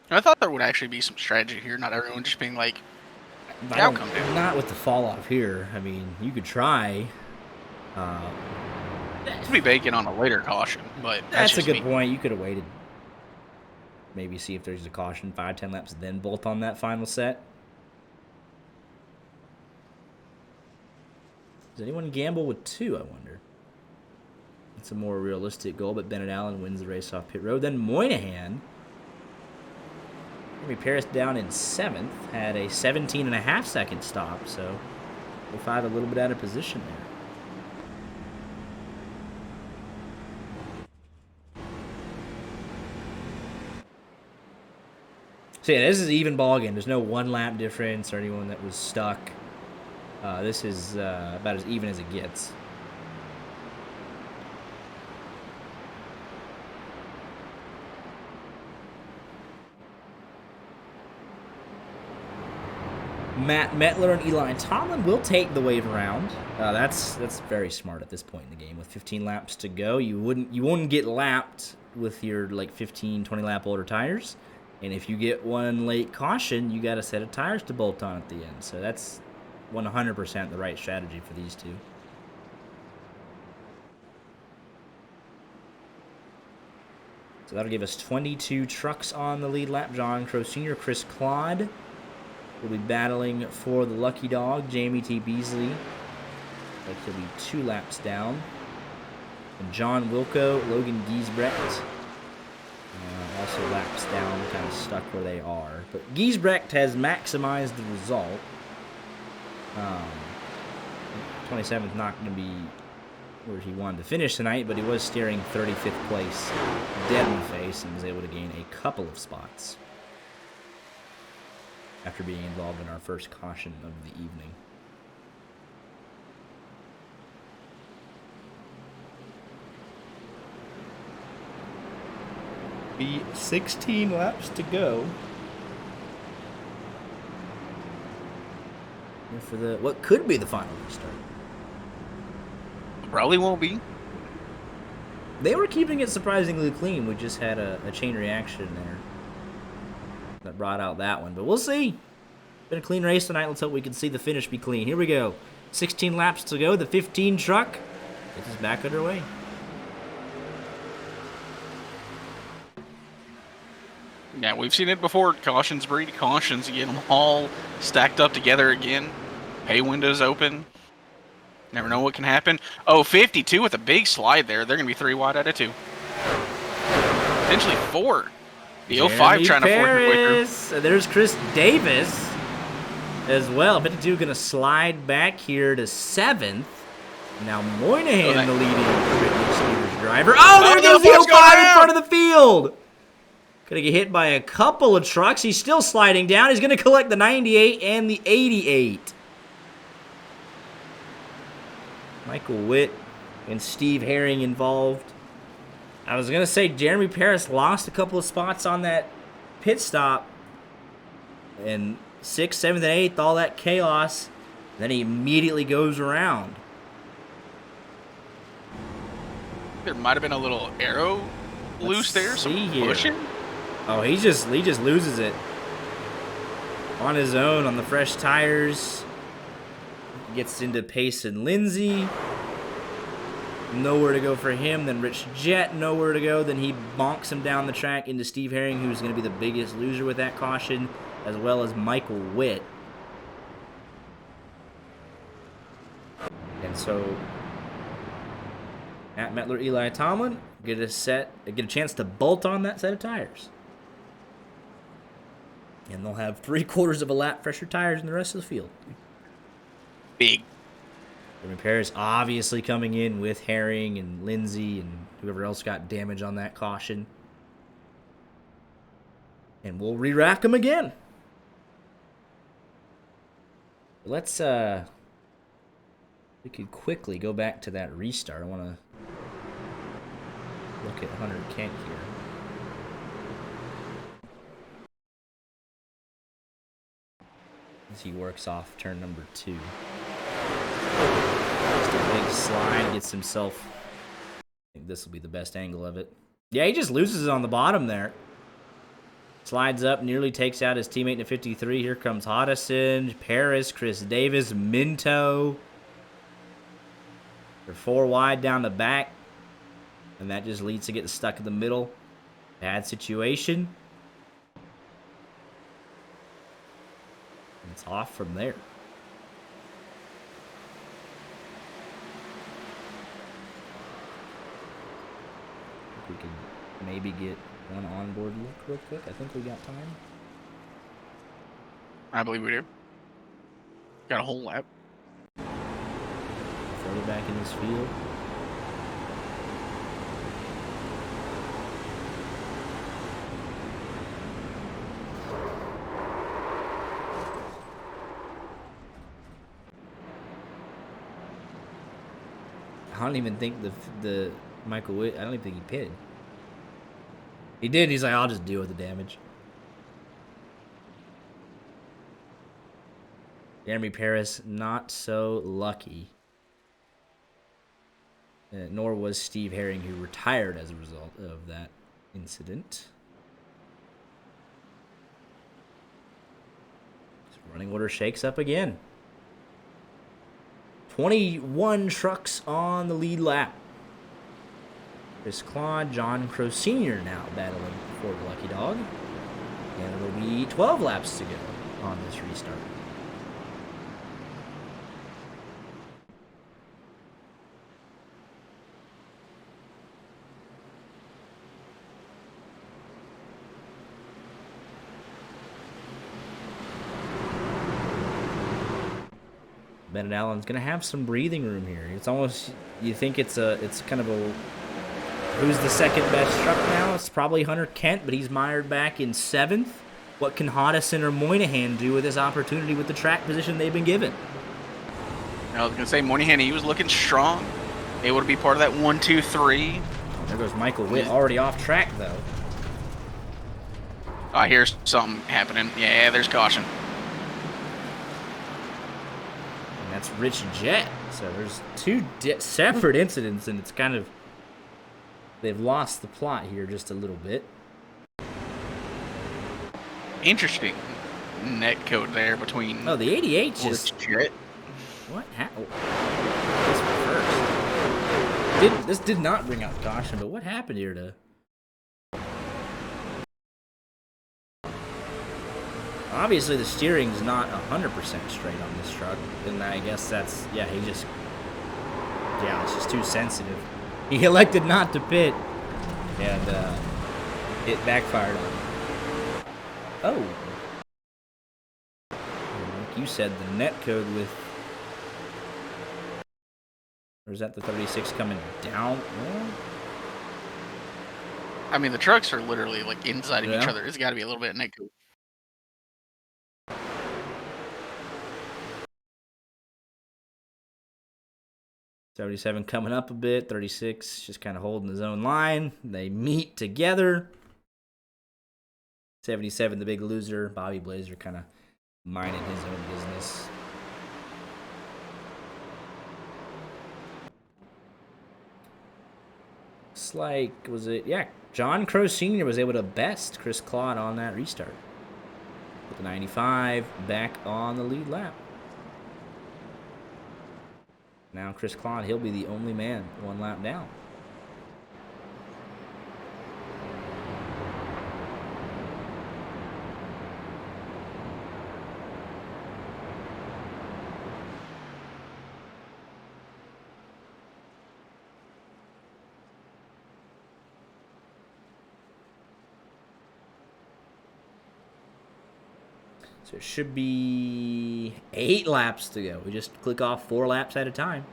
I thought there would actually be some strategy here, not everyone just being like, the outcome, dude. Not with the fall off here. I mean, you could try. Could be banking on a later caution, but That's a just good me. point. You could have waited. Maybe see if there's a caution, 5-10 laps, then bolt on that final set. Does anyone gamble with 2, I wonder? It's a more realistic goal, but Bennett Allen wins the race off pit road. Then Moynihan. Jeremy Paris down in 7th. Had a 17.5-second stop, so 5 a little bit out of position there. So yeah, this is an even ball game. There's no 1 lap difference or anyone that was stuck. This is about as even as it gets. Matt Metler and Eli Tomlin will take the wave around. That's very smart at this point in the game. With 15 laps to go, you wouldn't get lapped with your like 15, 20 lap older tires. And if you get 1 late caution, you got a set of tires to bolt on at the end. So that's 100% the right strategy for these two. So that'll give us 22 trucks on the lead lap. John Crow Sr., Chris Claude will be battling for the lucky dog, Jamie T. Beasley. Like he'll be 2 laps down. And John Wilco, Logan Giesbrecht. Also laps down, kind of stuck where they are. But Giesbrecht has maximized the result. 27th not going to be where he wanted to finish tonight, but he was steering 35th place dead in the face and was able to gain a couple of spots after being involved in our first caution of the evening. Be 16 laps to go. And for the what could be the final restart. Probably won't be. They were keeping it surprisingly clean. We just had a chain reaction there that brought out that one. But we'll see. Been a clean race tonight. Let's hope we can see the finish be clean. Here we go. 16 laps to go. The 15 truck is back underway. Yeah, we've seen it before. Cautions breed cautions. You get them all stacked up together again. Pay windows open. Never know what can happen. Oh, 52 with a big slide there. They're going to be 3 wide out of 2. Potentially 4. The 05 trying to force his way through. There's Chris Davis as well. 52 going to slide back here to 7th. Now Moynihan, the leading driver. Oh, there goes the 05 in front of the field. Gonna get hit by a couple of trucks. He's still sliding down. He's gonna collect the 98 and the 88. Michael Witt and Steve Herring involved. I was gonna say Jeremy Paris lost a couple of spots on that pit stop. And 6th, 7th, and 8th, all that chaos. Then he immediately goes around. There might have been a little arrow loose there. Some pushing. Oh, he just loses it on his own on the fresh tires. Gets into Pace and Lindsay. Nowhere to go for him. Then Rich Jett, nowhere to go. Then he bonks him down the track into Steve Herring, who's going to be the biggest loser with that caution, as well as Michael Witt. And so, Matt Metler, Eli Tomlin get a chance to bolt on that set of tires. And they'll have 3/4 of a lap fresher tires in the rest of the field. Big. Jeremy Paris obviously coming in with Herring and Lindsay and whoever else got damage on that caution. And we'll re-rack them again. Let's, we could quickly go back to that restart. I want to look at Hunter Kent here. as he works off turn number 2. Just a big slide, gets himself. I think this will be the best angle of it. Yeah, he just loses on the bottom there. Slides up, nearly takes out his teammate in a 53. Here comes Hodison, Paris, Chris Davis, Minto. They're 4 wide down the back. And that just leads to getting stuck in the middle. Bad situation. And it's off from there. We could maybe get one onboard look real quick. I think we got time. I believe we do. Got a whole lap. Further back in this field. I don't even think the Michael Witt, I don't even think he pitted. He did. He's like, I'll just deal with the damage. Jeremy Paris, not so lucky. Nor was Steve Herring, who retired as a result of that incident. So running order shakes up again. 21 trucks on the lead lap. Chris Claude, John Crow Sr. now battling for the Lucky Dog. And it'll be 12 laps to go on this restart. Bennett Allen's gonna have some breathing room here. It's almost, you think it's kind of a, who's the second best truck now? It's probably Hunter Kent, but he's mired back in 7th. What can Hodison or Moynihan do with this opportunity with the track position they've been given? I was gonna say Moynihan, he was looking strong, able to be part of that 1, 2, 3. There goes Michael Witt, already off track though. I hear something happening. Yeah, there's caution. That's Rich Jet. So there's 2 separate incidents, and it's kind of, they've lost the plot here just a little bit. Interesting net code there between. Oh, the 88 just. Jet. What happened? This did not bring out caution, but what happened here to? Obviously, the steering's not 100% straight on this truck, and I guess that's, yeah, it's just too sensitive. He elected not to pit, and it backfired on him. Oh. Like you said, the net code with, or is that the 36 coming down? Well, I mean, the trucks are literally like inside of each Yeah. other. It's got to be a little bit of net code. '77 coming up a bit. 36 just kind of holding his own line. They meet together. 77, the big loser. Bobby Blazer kind of minding his own business. Looks like, was it? Yeah, John Crow Sr. was able to best Chris Claude on that restart. With the 95 back on the lead lap. Now Chris Claude, he'll be the only man 1 lap down. So it should be 8 laps to go. We just click off 4 laps at a time.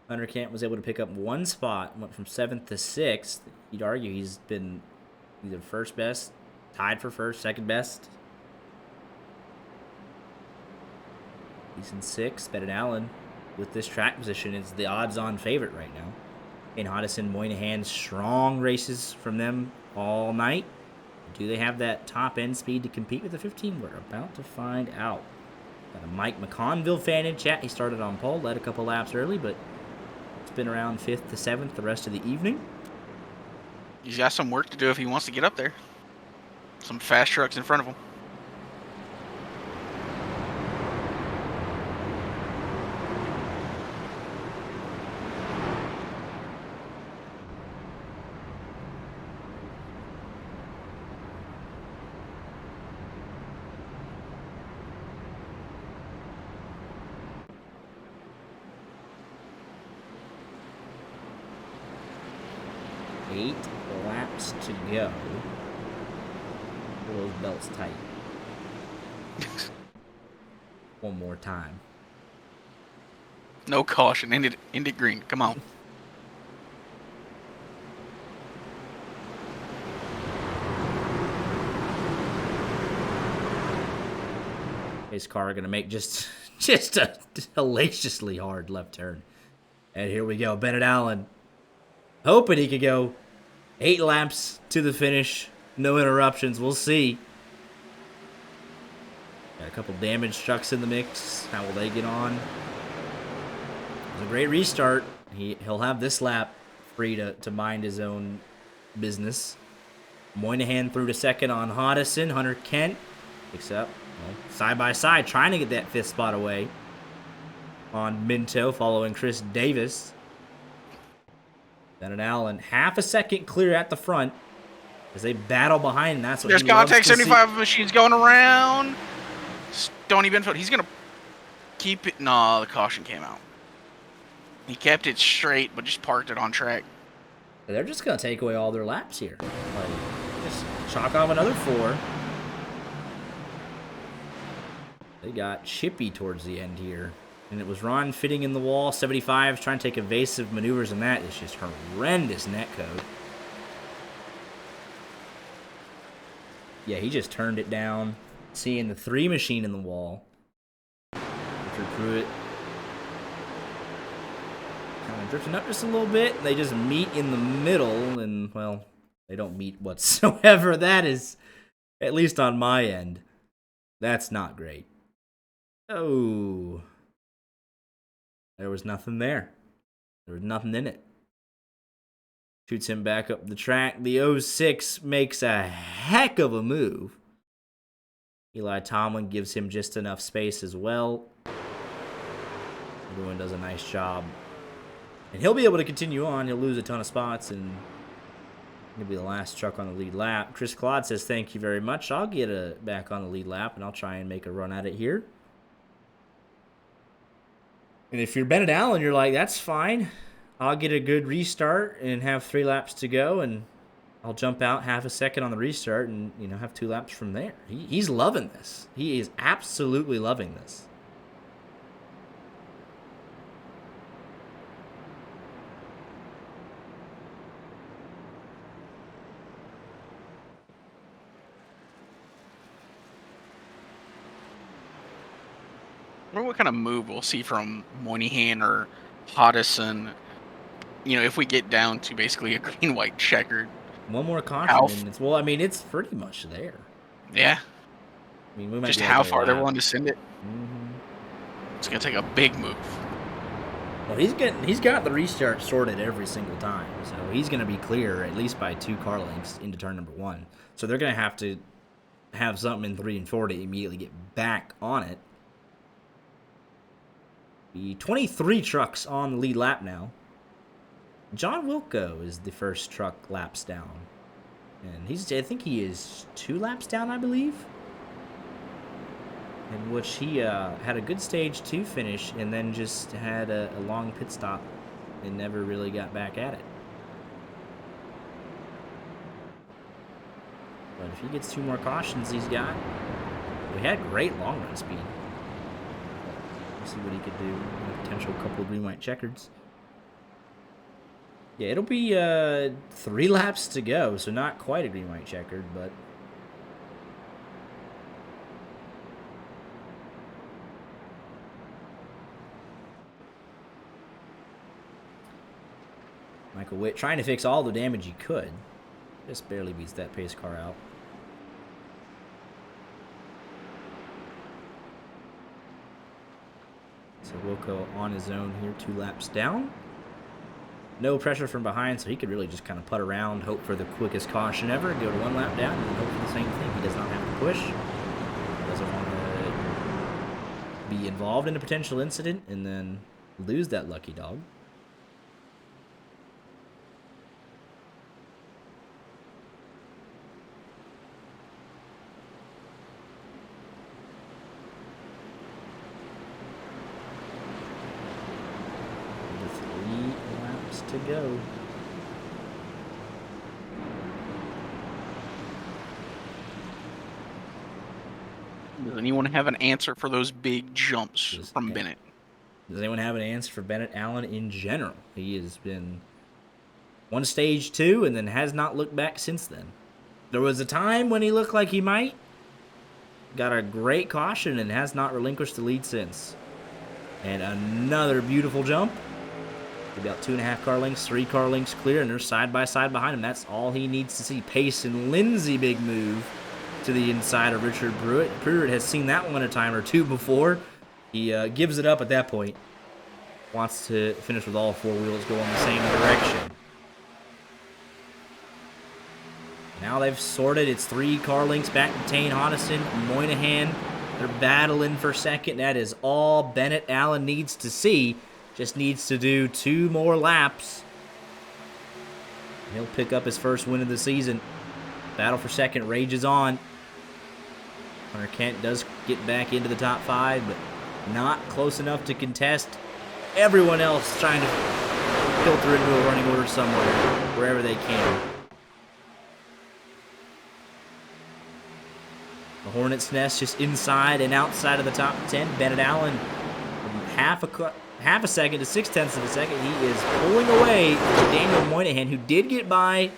Hunter Kent was able to pick up 1 spot, went from 7th to 6th. You'd argue he's been either first best, tied for first, second best. He's in sixth. Bennett Allen, with this track position, is the odds-on favorite right now. And Hodison, Moynihan, strong races from them all night. Do they have that top-end speed to compete with the 15? We're about to find out. Got a Mike McConville fan in chat. He started on pole, led a couple laps early, but it's been around 5th to 7th the rest of the evening. He's got some work to do if he wants to get up there. Some fast trucks in front of him. Eight laps to go. Pull those belts tight. One more time. No caution. Ended green. Come on. His car gonna make just a hellaciously hard left turn. And here we go. Bennett Allen hoping he could go 8 laps to the finish. No interruptions. We'll see. Got a couple damaged trucks in the mix. How will they get on? It was a great restart. He'll have this lap free to mind his own business. Moynihan through to second on Hodison. Hunter Kent picks up side by side, trying to get that 5th spot away on Minto, following Chris Davis. Bennett Allen, half a second clear at the front as they battle behind. And that's what There's he loves contact to 75 see. machines going around. Stony Benfield. He's going to keep it. No, the caution came out. He kept it straight, but just parked it on track. They're just going to take away all their laps here. Like, just chalk off another 4. They got chippy towards the end here. And it was Ron fitting in the wall. 75 trying to take evasive maneuvers, and that is just horrendous netcode. Yeah, he just turned it down. Seeing the 3 machine in the wall. Richard Pruitt kind of drifting up just a little bit. They just meet in the middle, and, well, they don't meet whatsoever. That is, at least on my end, that's not great. Oh. There was nothing there. There was nothing in it. Shoots him back up the track. The 06 makes a heck of a move. Eli Tomlin gives him just enough space as well. Everyone does a nice job. And he'll be able to continue on. He'll lose a ton of spots, and he'll be the last truck on the lead lap. Chris Claude says, thank you very much. I'll get back on the lead lap, and I'll try and make a run at it here. And if you're Bennett Allen, you're like, that's fine. I'll get a good restart and have 3 laps to go, and I'll jump out half a second on the restart and, have 2 laps from there. He's loving this. He is absolutely loving this. I wonder what kind of move we'll see from Moynihan or Hodison, if we get down to basically a green-white checkered. One more caution. And it's pretty much there. Yeah. We might just be how able to far they're lap. willing to send it. Mm-hmm. It's going to take a big move. Well, he's got the restart sorted every single time, so he's going to be clear at least by 2 car lengths into turn number 1. So they're going to have something in 3 and 4 to immediately get back on it. The 23 trucks on the lead lap now. John Wilco is the first truck laps down. And I think he is 2 laps down, I believe. In which he had a good stage 2 finish and then just had a long pit stop and never really got back at it. But if he gets 2 more cautions we had great long run speed. See what he could do. A potential couple of green-white checkers. Yeah, it'll be 3 laps to go, so not quite a green-white checkered, but Michael Witt trying to fix all the damage he could. Just barely beats that pace car out. So Wilco on his own here, 2 laps down. No pressure from behind, so he could really just kind of putt around, hope for the quickest caution ever, go to 1 lap down, and hope for the same thing. He does not have to push. Doesn't want to be involved in a potential incident and then lose that lucky dog. To go. Does anyone have an answer for those big jumps from Bennett? Does anyone have an answer for Bennett Allen in general? He has been won stage 2 and then has not looked back since then. There was a time when he looked like he might. Got a great caution and has not relinquished the lead since. And another beautiful jump. About 2.5 car lengths, 3 car lengths clear, and they're side by side behind him. That's all he needs to see. Pace and Lindsay, big move to the inside of Richard Pruitt. Pruitt has seen that one a time or two before. He gives it up at that point. Wants to finish with all 4 wheels going the same direction. Now they've sorted. It's 3 car lengths back to Tane Hodison, Moynihan. They're battling for second. That is all Bennett Allen needs to see. Just needs to do 2 more laps. He'll pick up his first win of the season. Battle for second rages on. Hunter Kent does get back into the top 5, but not close enough to contest. Everyone else trying to filter into a running order somewhere, wherever they can. The Hornet's Nest just inside and outside of the top 10. Bennett Allen half a second to 0.6 of a second. He is pulling away from Daniel Moynihan, who did get by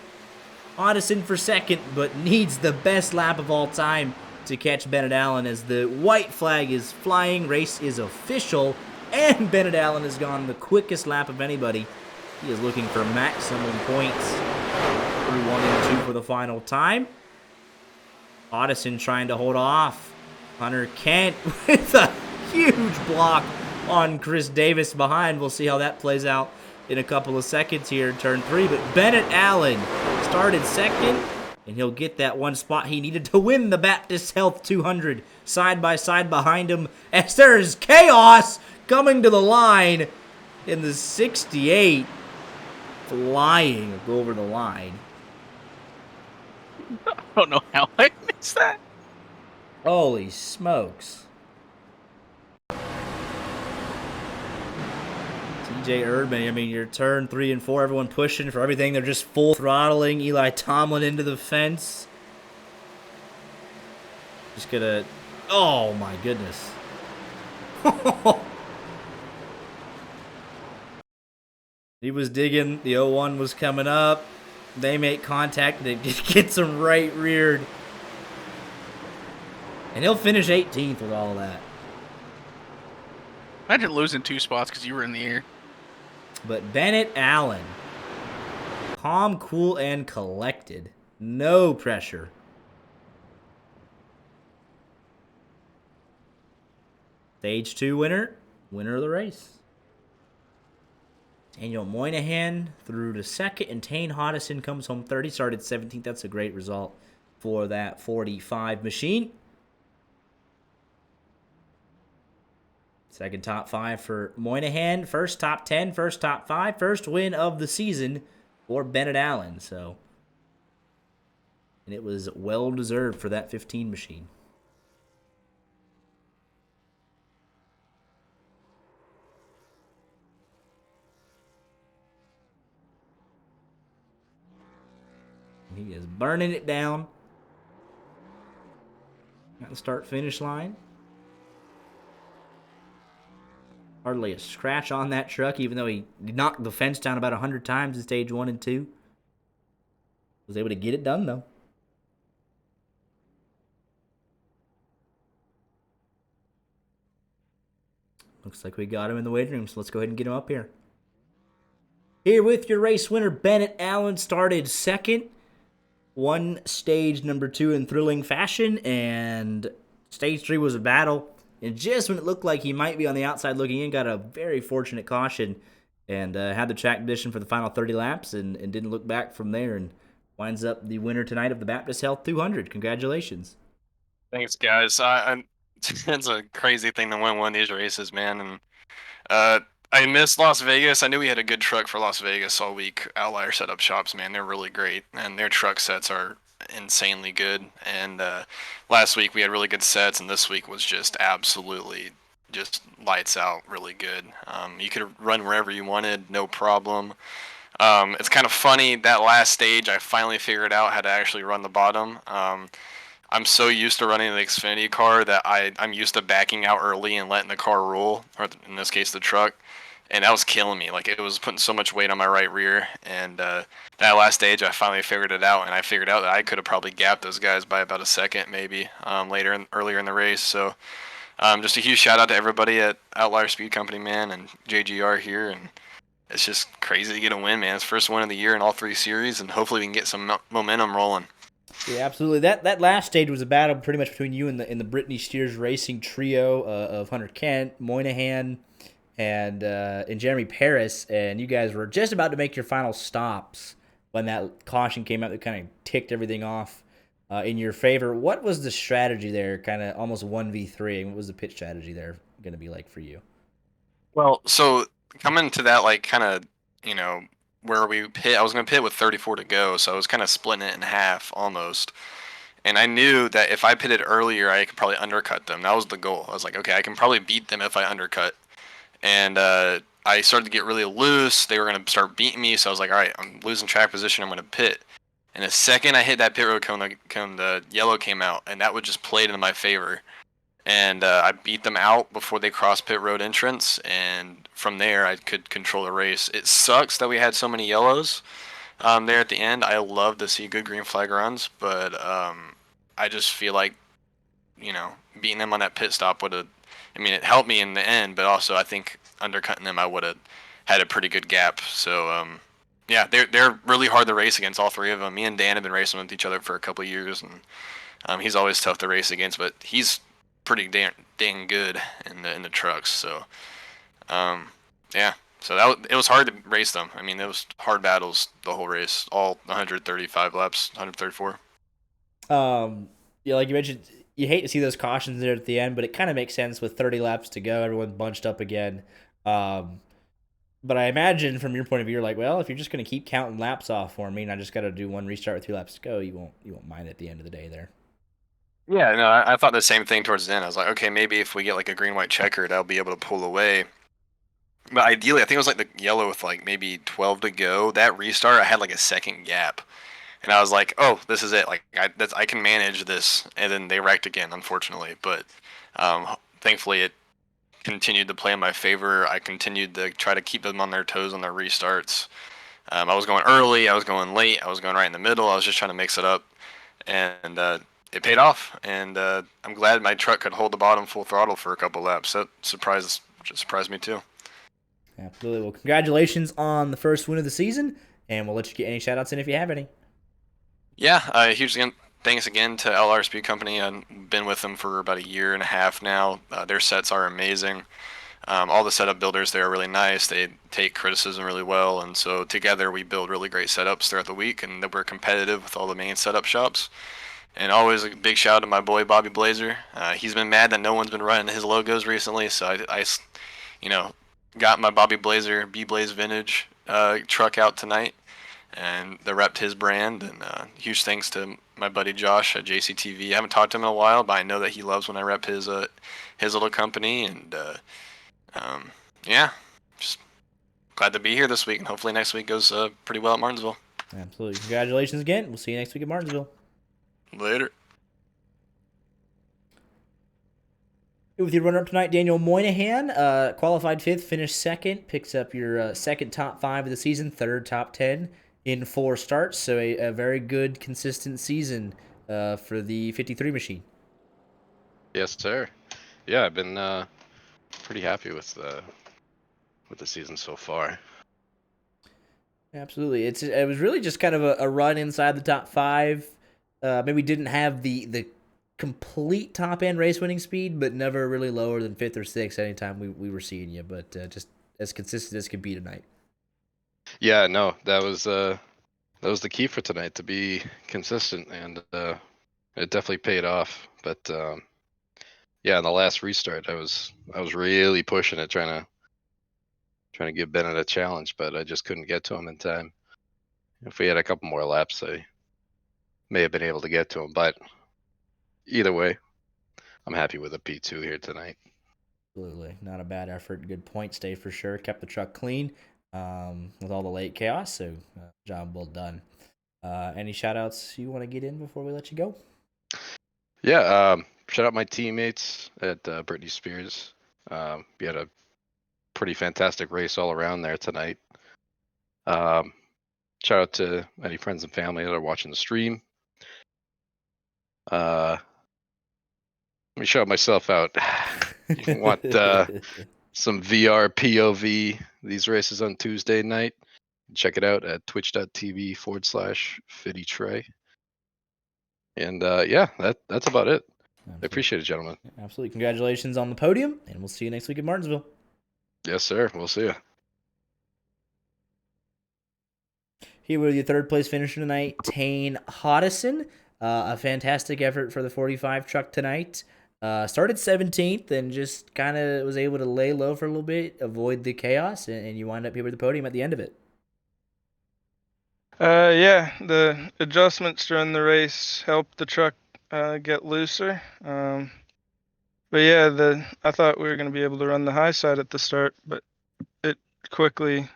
Addison for second, but needs the best lap of all time to catch Bennett Allen as the white flag is flying. Race is official, and Bennett Allen has gone the quickest lap of anybody. He is looking for maximum points through 1 and 2 for the final time. Addison trying to hold off. Hunter Kent with a huge block on Chris Davis behind. We'll see how that plays out in a couple of seconds here in turn 3. But Bennett Allen started second, and he'll get that 1 spot he needed to win the Baptist Health 200 side by side behind him, as there is chaos coming to the line in the 68 flying over the line. I don't know how I missed that. Holy smokes. TJ Erdman, I mean, your turn 3 and 4, everyone pushing for everything. They're just full throttling Eli Tomlin into the fence. Just gonna... Oh, my goodness. He was digging. The 0-1 was coming up. They make contact. It just gets him right reared. And he'll finish 18th with all of that. Imagine losing 2 spots because you were in the air. But Bennett Allen, calm, cool, and collected. No pressure. Stage 2 winner of the race. Daniel Moynihan through to second, and Tane Hodison comes home 30, started 17th. That's a great result for that 45 machine. Second top 5 for Moynihan. First top 10, first top 5, first win of the season for Bennett Allen. So, and it was well deserved for that 15 machine. He is burning it down at the start-finish line. Hardly a scratch on that truck, even though he knocked the fence down about 100 times in stage 1 and 2. Was able to get it done, though. Looks like we got him in the waiting room, so let's go ahead and get him up here. Here with your race winner, Bennett Allen, started second. Won stage number 2 in thrilling fashion, and stage 3 was a battle. And just when it looked like he might be on the outside looking in, got a very fortunate caution and had the track condition for the final 30 laps and didn't look back from there and winds up the winner tonight of the Baptist Health 200. Congratulations. Thanks, guys. It's a crazy thing to win one of these races, man. And uh, I missed Las Vegas. I knew we had a good truck for Las Vegas all week. Outlier Setup Shops, man, they're really great, and their truck sets are insanely good. And last week we had really good sets, and this week was just absolutely just lights out, really good. You could run wherever you wanted, no problem. It's kind of funny that last stage I finally figured out how to actually run the bottom. I'm so used to running the Xfinity car that I'm used to backing out early and letting the car roll, or in this case the truck, and that was killing me. Like, it was putting so much weight on my right rear, and that last stage I finally figured it out, and I figured out that I could have probably gapped those guys by about a second maybe earlier in the race. So just a huge shout out to everybody at Outlier Speed Company, man, and JGR here, and it's just crazy to get a win, man. It's first win of the year in all 3 series, and hopefully we can get some momentum rolling. Yeah, absolutely. That last stage was a battle pretty much between you and the Brittany Steers Racing trio of Hunter Kent, Moynihan, and Jeremy Paris, and you guys were just about to make your final stops when that caution came out that kind of ticked everything off in your favor. What was the strategy there? Kind of almost 1v3. What was the pit strategy there going to be like for you? Well, so coming to that, like, kind of, you know, where we pit, I was going to pit with 34 to go, so I was kind of splitting it in half almost. And I knew that if I pitted earlier, I could probably undercut them. That was the goal. I was like, okay, I can probably beat them if I undercut. And I started to get really loose. They were going to start beating me, so I was like, all right, I'm losing track position. I'm going to pit. And the second I hit that pit road cone, the yellow came out, and that would just play into my favor. And I beat them out before they crossed pit road entrance, and from there I could control the race. It sucks that we had so many yellows there at the end. I love to see good green flag runs, but I just feel like, beating them on that pit stop would have, I mean, it helped me in the end, but also I think undercutting them I would have had a pretty good gap. So yeah, they're really hard to race against, all 3 of them. Me and Dan have been racing with each other for a couple of years, and he's always tough to race against, but he's pretty dang good in the trucks. So yeah, so it was hard to race them. I mean, it was hard battles the whole race, all 135 laps, 134. Yeah, like you mentioned, you hate to see those cautions there at the end, but it kind of makes sense with 30 laps to go. Everyone bunched up again. But I imagine from your point of view, you're like, well, if you're just going to keep counting laps off for me, and I just got to do one restart with 3 laps to go, you won't mind at the end of the day there. Yeah, no, I thought the same thing towards the end. I was like, okay, maybe if we get like a green-white checkered, I'll be able to pull away. But ideally, I think it was like the yellow with like maybe 12 to go. That restart, I had like a second gap. And I was like, oh, this is it. Like, I can manage this. And then they wrecked again, unfortunately. But thankfully, it continued to play in my favor. I continued to try to keep them on their toes on their restarts. I was going early. I was going late. I was going right in the middle. I was just trying to mix it up. And it paid off. And I'm glad my truck could hold the bottom full throttle for a couple laps. That surprised me, too. Absolutely. Well, congratulations on the first win of the season. And we'll let you get any shout-outs in if you have any. Yeah, huge thanks again to LR Speed Company. I've been with them for about 1.5 years now. Their sets are amazing. All the setup builders there are really nice. They take criticism really well, and so together we build really great setups throughout the week, and we're competitive with all the main setup shops. And always a big shout out to my boy Bobby Blazer. He's been mad that no one's been running his logos recently, so I got my Bobby Blazer B-Blaze Vintage truck out tonight. And they repped his brand, and huge thanks to my buddy Josh at JCTV. I haven't talked to him in a while, but I know that he loves when I rep his little company, and yeah, just glad to be here this week, and hopefully next week goes pretty well at Martinsville. Absolutely. Congratulations again. We'll see you next week at Martinsville. Later. With your runner-up tonight, Daniel Moynihan, qualified 5th, finished 2nd, picks up your 2nd top 5 of the season, 3rd top 10 in 4 starts, so a very good, consistent season for the 53 machine. Yes, sir. Yeah, I've been pretty happy with the season so far. Absolutely. It was really just kind of a run inside the top five. Maybe didn't have the complete top end race winning speed, but never really lower than fifth or sixth anytime we were seeing you. But just as consistent as could be tonight. Yeah, no, that was the key for tonight, to be consistent, and it definitely paid off. But yeah, in the last restart, I was really pushing it, trying to give Bennett a challenge, but I just couldn't get to him in time. If we had a couple more laps, I may have been able to get to him. But either way, I'm happy with a P2 here tonight. Absolutely. Not a bad effort. Good point stay for sure. Kept the truck clean with all the late chaos. So, job well done. Any shout outs you want to get in before we let you go? Yeah, shout out my teammates at Britney Spears. We had a pretty fantastic race all around there tonight. Shout out to any friends and family that are watching the stream. Let me shout myself out. You want some VR POV these races on Tuesday night? Check it out at twitch.tv/FiddyTrey. And yeah, that's about it. Absolutely. I appreciate it, gentlemen. Absolutely. Congratulations on the podium, and we'll see you next week at Martinsville. Yes, sir. We'll see you. Here with your third place finisher tonight, Tane Hodison. A fantastic effort for the 45 truck tonight. Started 17th and just kind of was able to lay low for a little bit, avoid the chaos, and you wind up here with the podium at the end of it. Yeah, the adjustments during the race helped the truck get looser. But yeah, I thought we were going to be able to run the high side at the start, but it quickly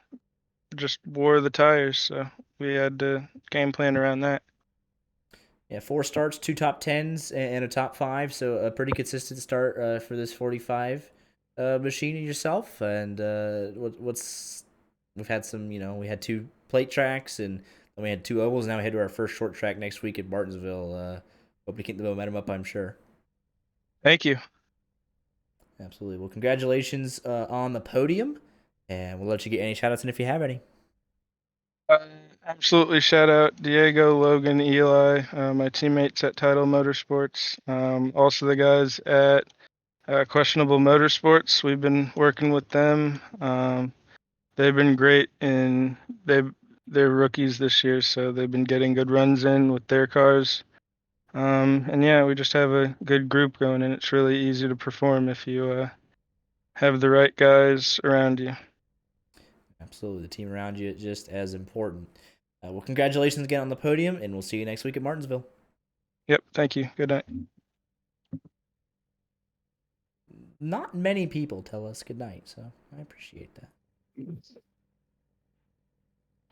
just wore the tires, so we had to game plan around that. Yeah, 4 starts, 2 top 10s, and a top 5, so a pretty consistent start for this 45 machine and yourself. And we've had some, we had 2 plate tracks, and then we had 2 ovals. Now we head to our first short track next week at Martinsville. Hope to keep the momentum up, I'm sure. Thank you. Absolutely. Well, congratulations on the podium, and we'll let you get any shout-outs in if you have any. Absolutely, shout out Diego, Logan, Eli, my teammates at Title Motorsports, also the guys at Questionable Motorsports. We've been working with them. They've been great, and they're rookies this year, so they've been getting good runs in with their cars. And yeah, we just have a good group going, and it's really easy to perform if you have the right guys around you. Absolutely. The team around you is just as important. Well, congratulations again on the podium, and we'll see you next week at Martinsville. Yep, thank you. Good night. Not many people tell us good night, so I appreciate that.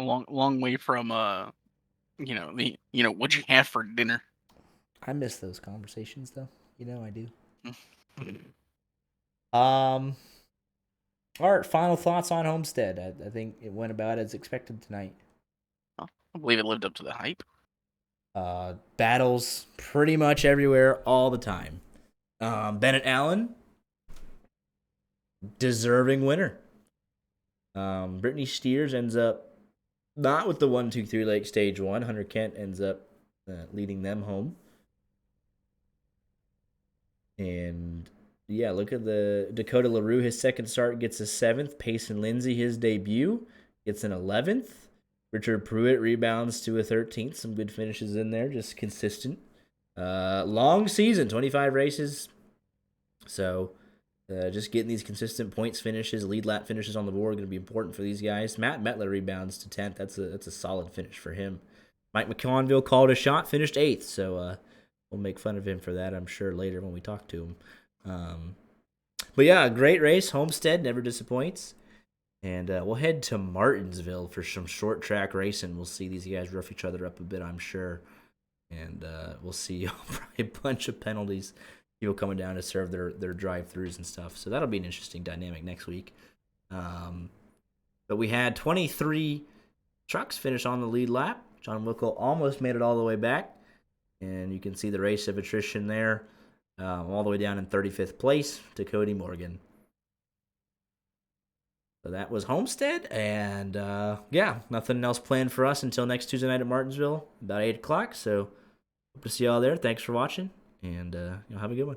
A long way from what'd you have for dinner? I miss those conversations, though. I do. Mm. All right, final thoughts on Homestead. I think it went about as expected tonight. I believe it lived up to the hype. Battles pretty much everywhere all the time. Bennett Allen, deserving winner. Brittany Steers ends up not with the 1-2-3 leg stage 1. Hunter Kent ends up leading them home. And yeah, look at the Dakota LaRue. His second start gets a 7th. Payson Lindsay, his debut, gets an 11th. Richard Pruitt rebounds to a 13th. Some good finishes in there, just consistent. Long season, 25 races. So just getting these consistent points finishes, lead lap finishes on the board going to be important for these guys. Matt Metler rebounds to 10th. That's a solid finish for him. Mike McConville called a shot, finished 8th. So we'll make fun of him for that, I'm sure, later when we talk to him. But yeah, great race. Homestead never disappoints. And we'll head to Martinsville for some short track racing. We'll see these guys rough each other up a bit, I'm sure. And we'll see probably a bunch of penalties. People coming down to serve their drive-thrus and stuff. So that'll be an interesting dynamic next week. But we had 23 trucks finish on the lead lap. John Wickle almost made it all the way back. And you can see the race of attrition there. All the way down in 35th place to Cody Morgan. So that was Homestead, and yeah, nothing else planned for us until next Tuesday night at Martinsville, about 8 o'clock. So hope to see y'all there. Thanks for watching, and have a good one.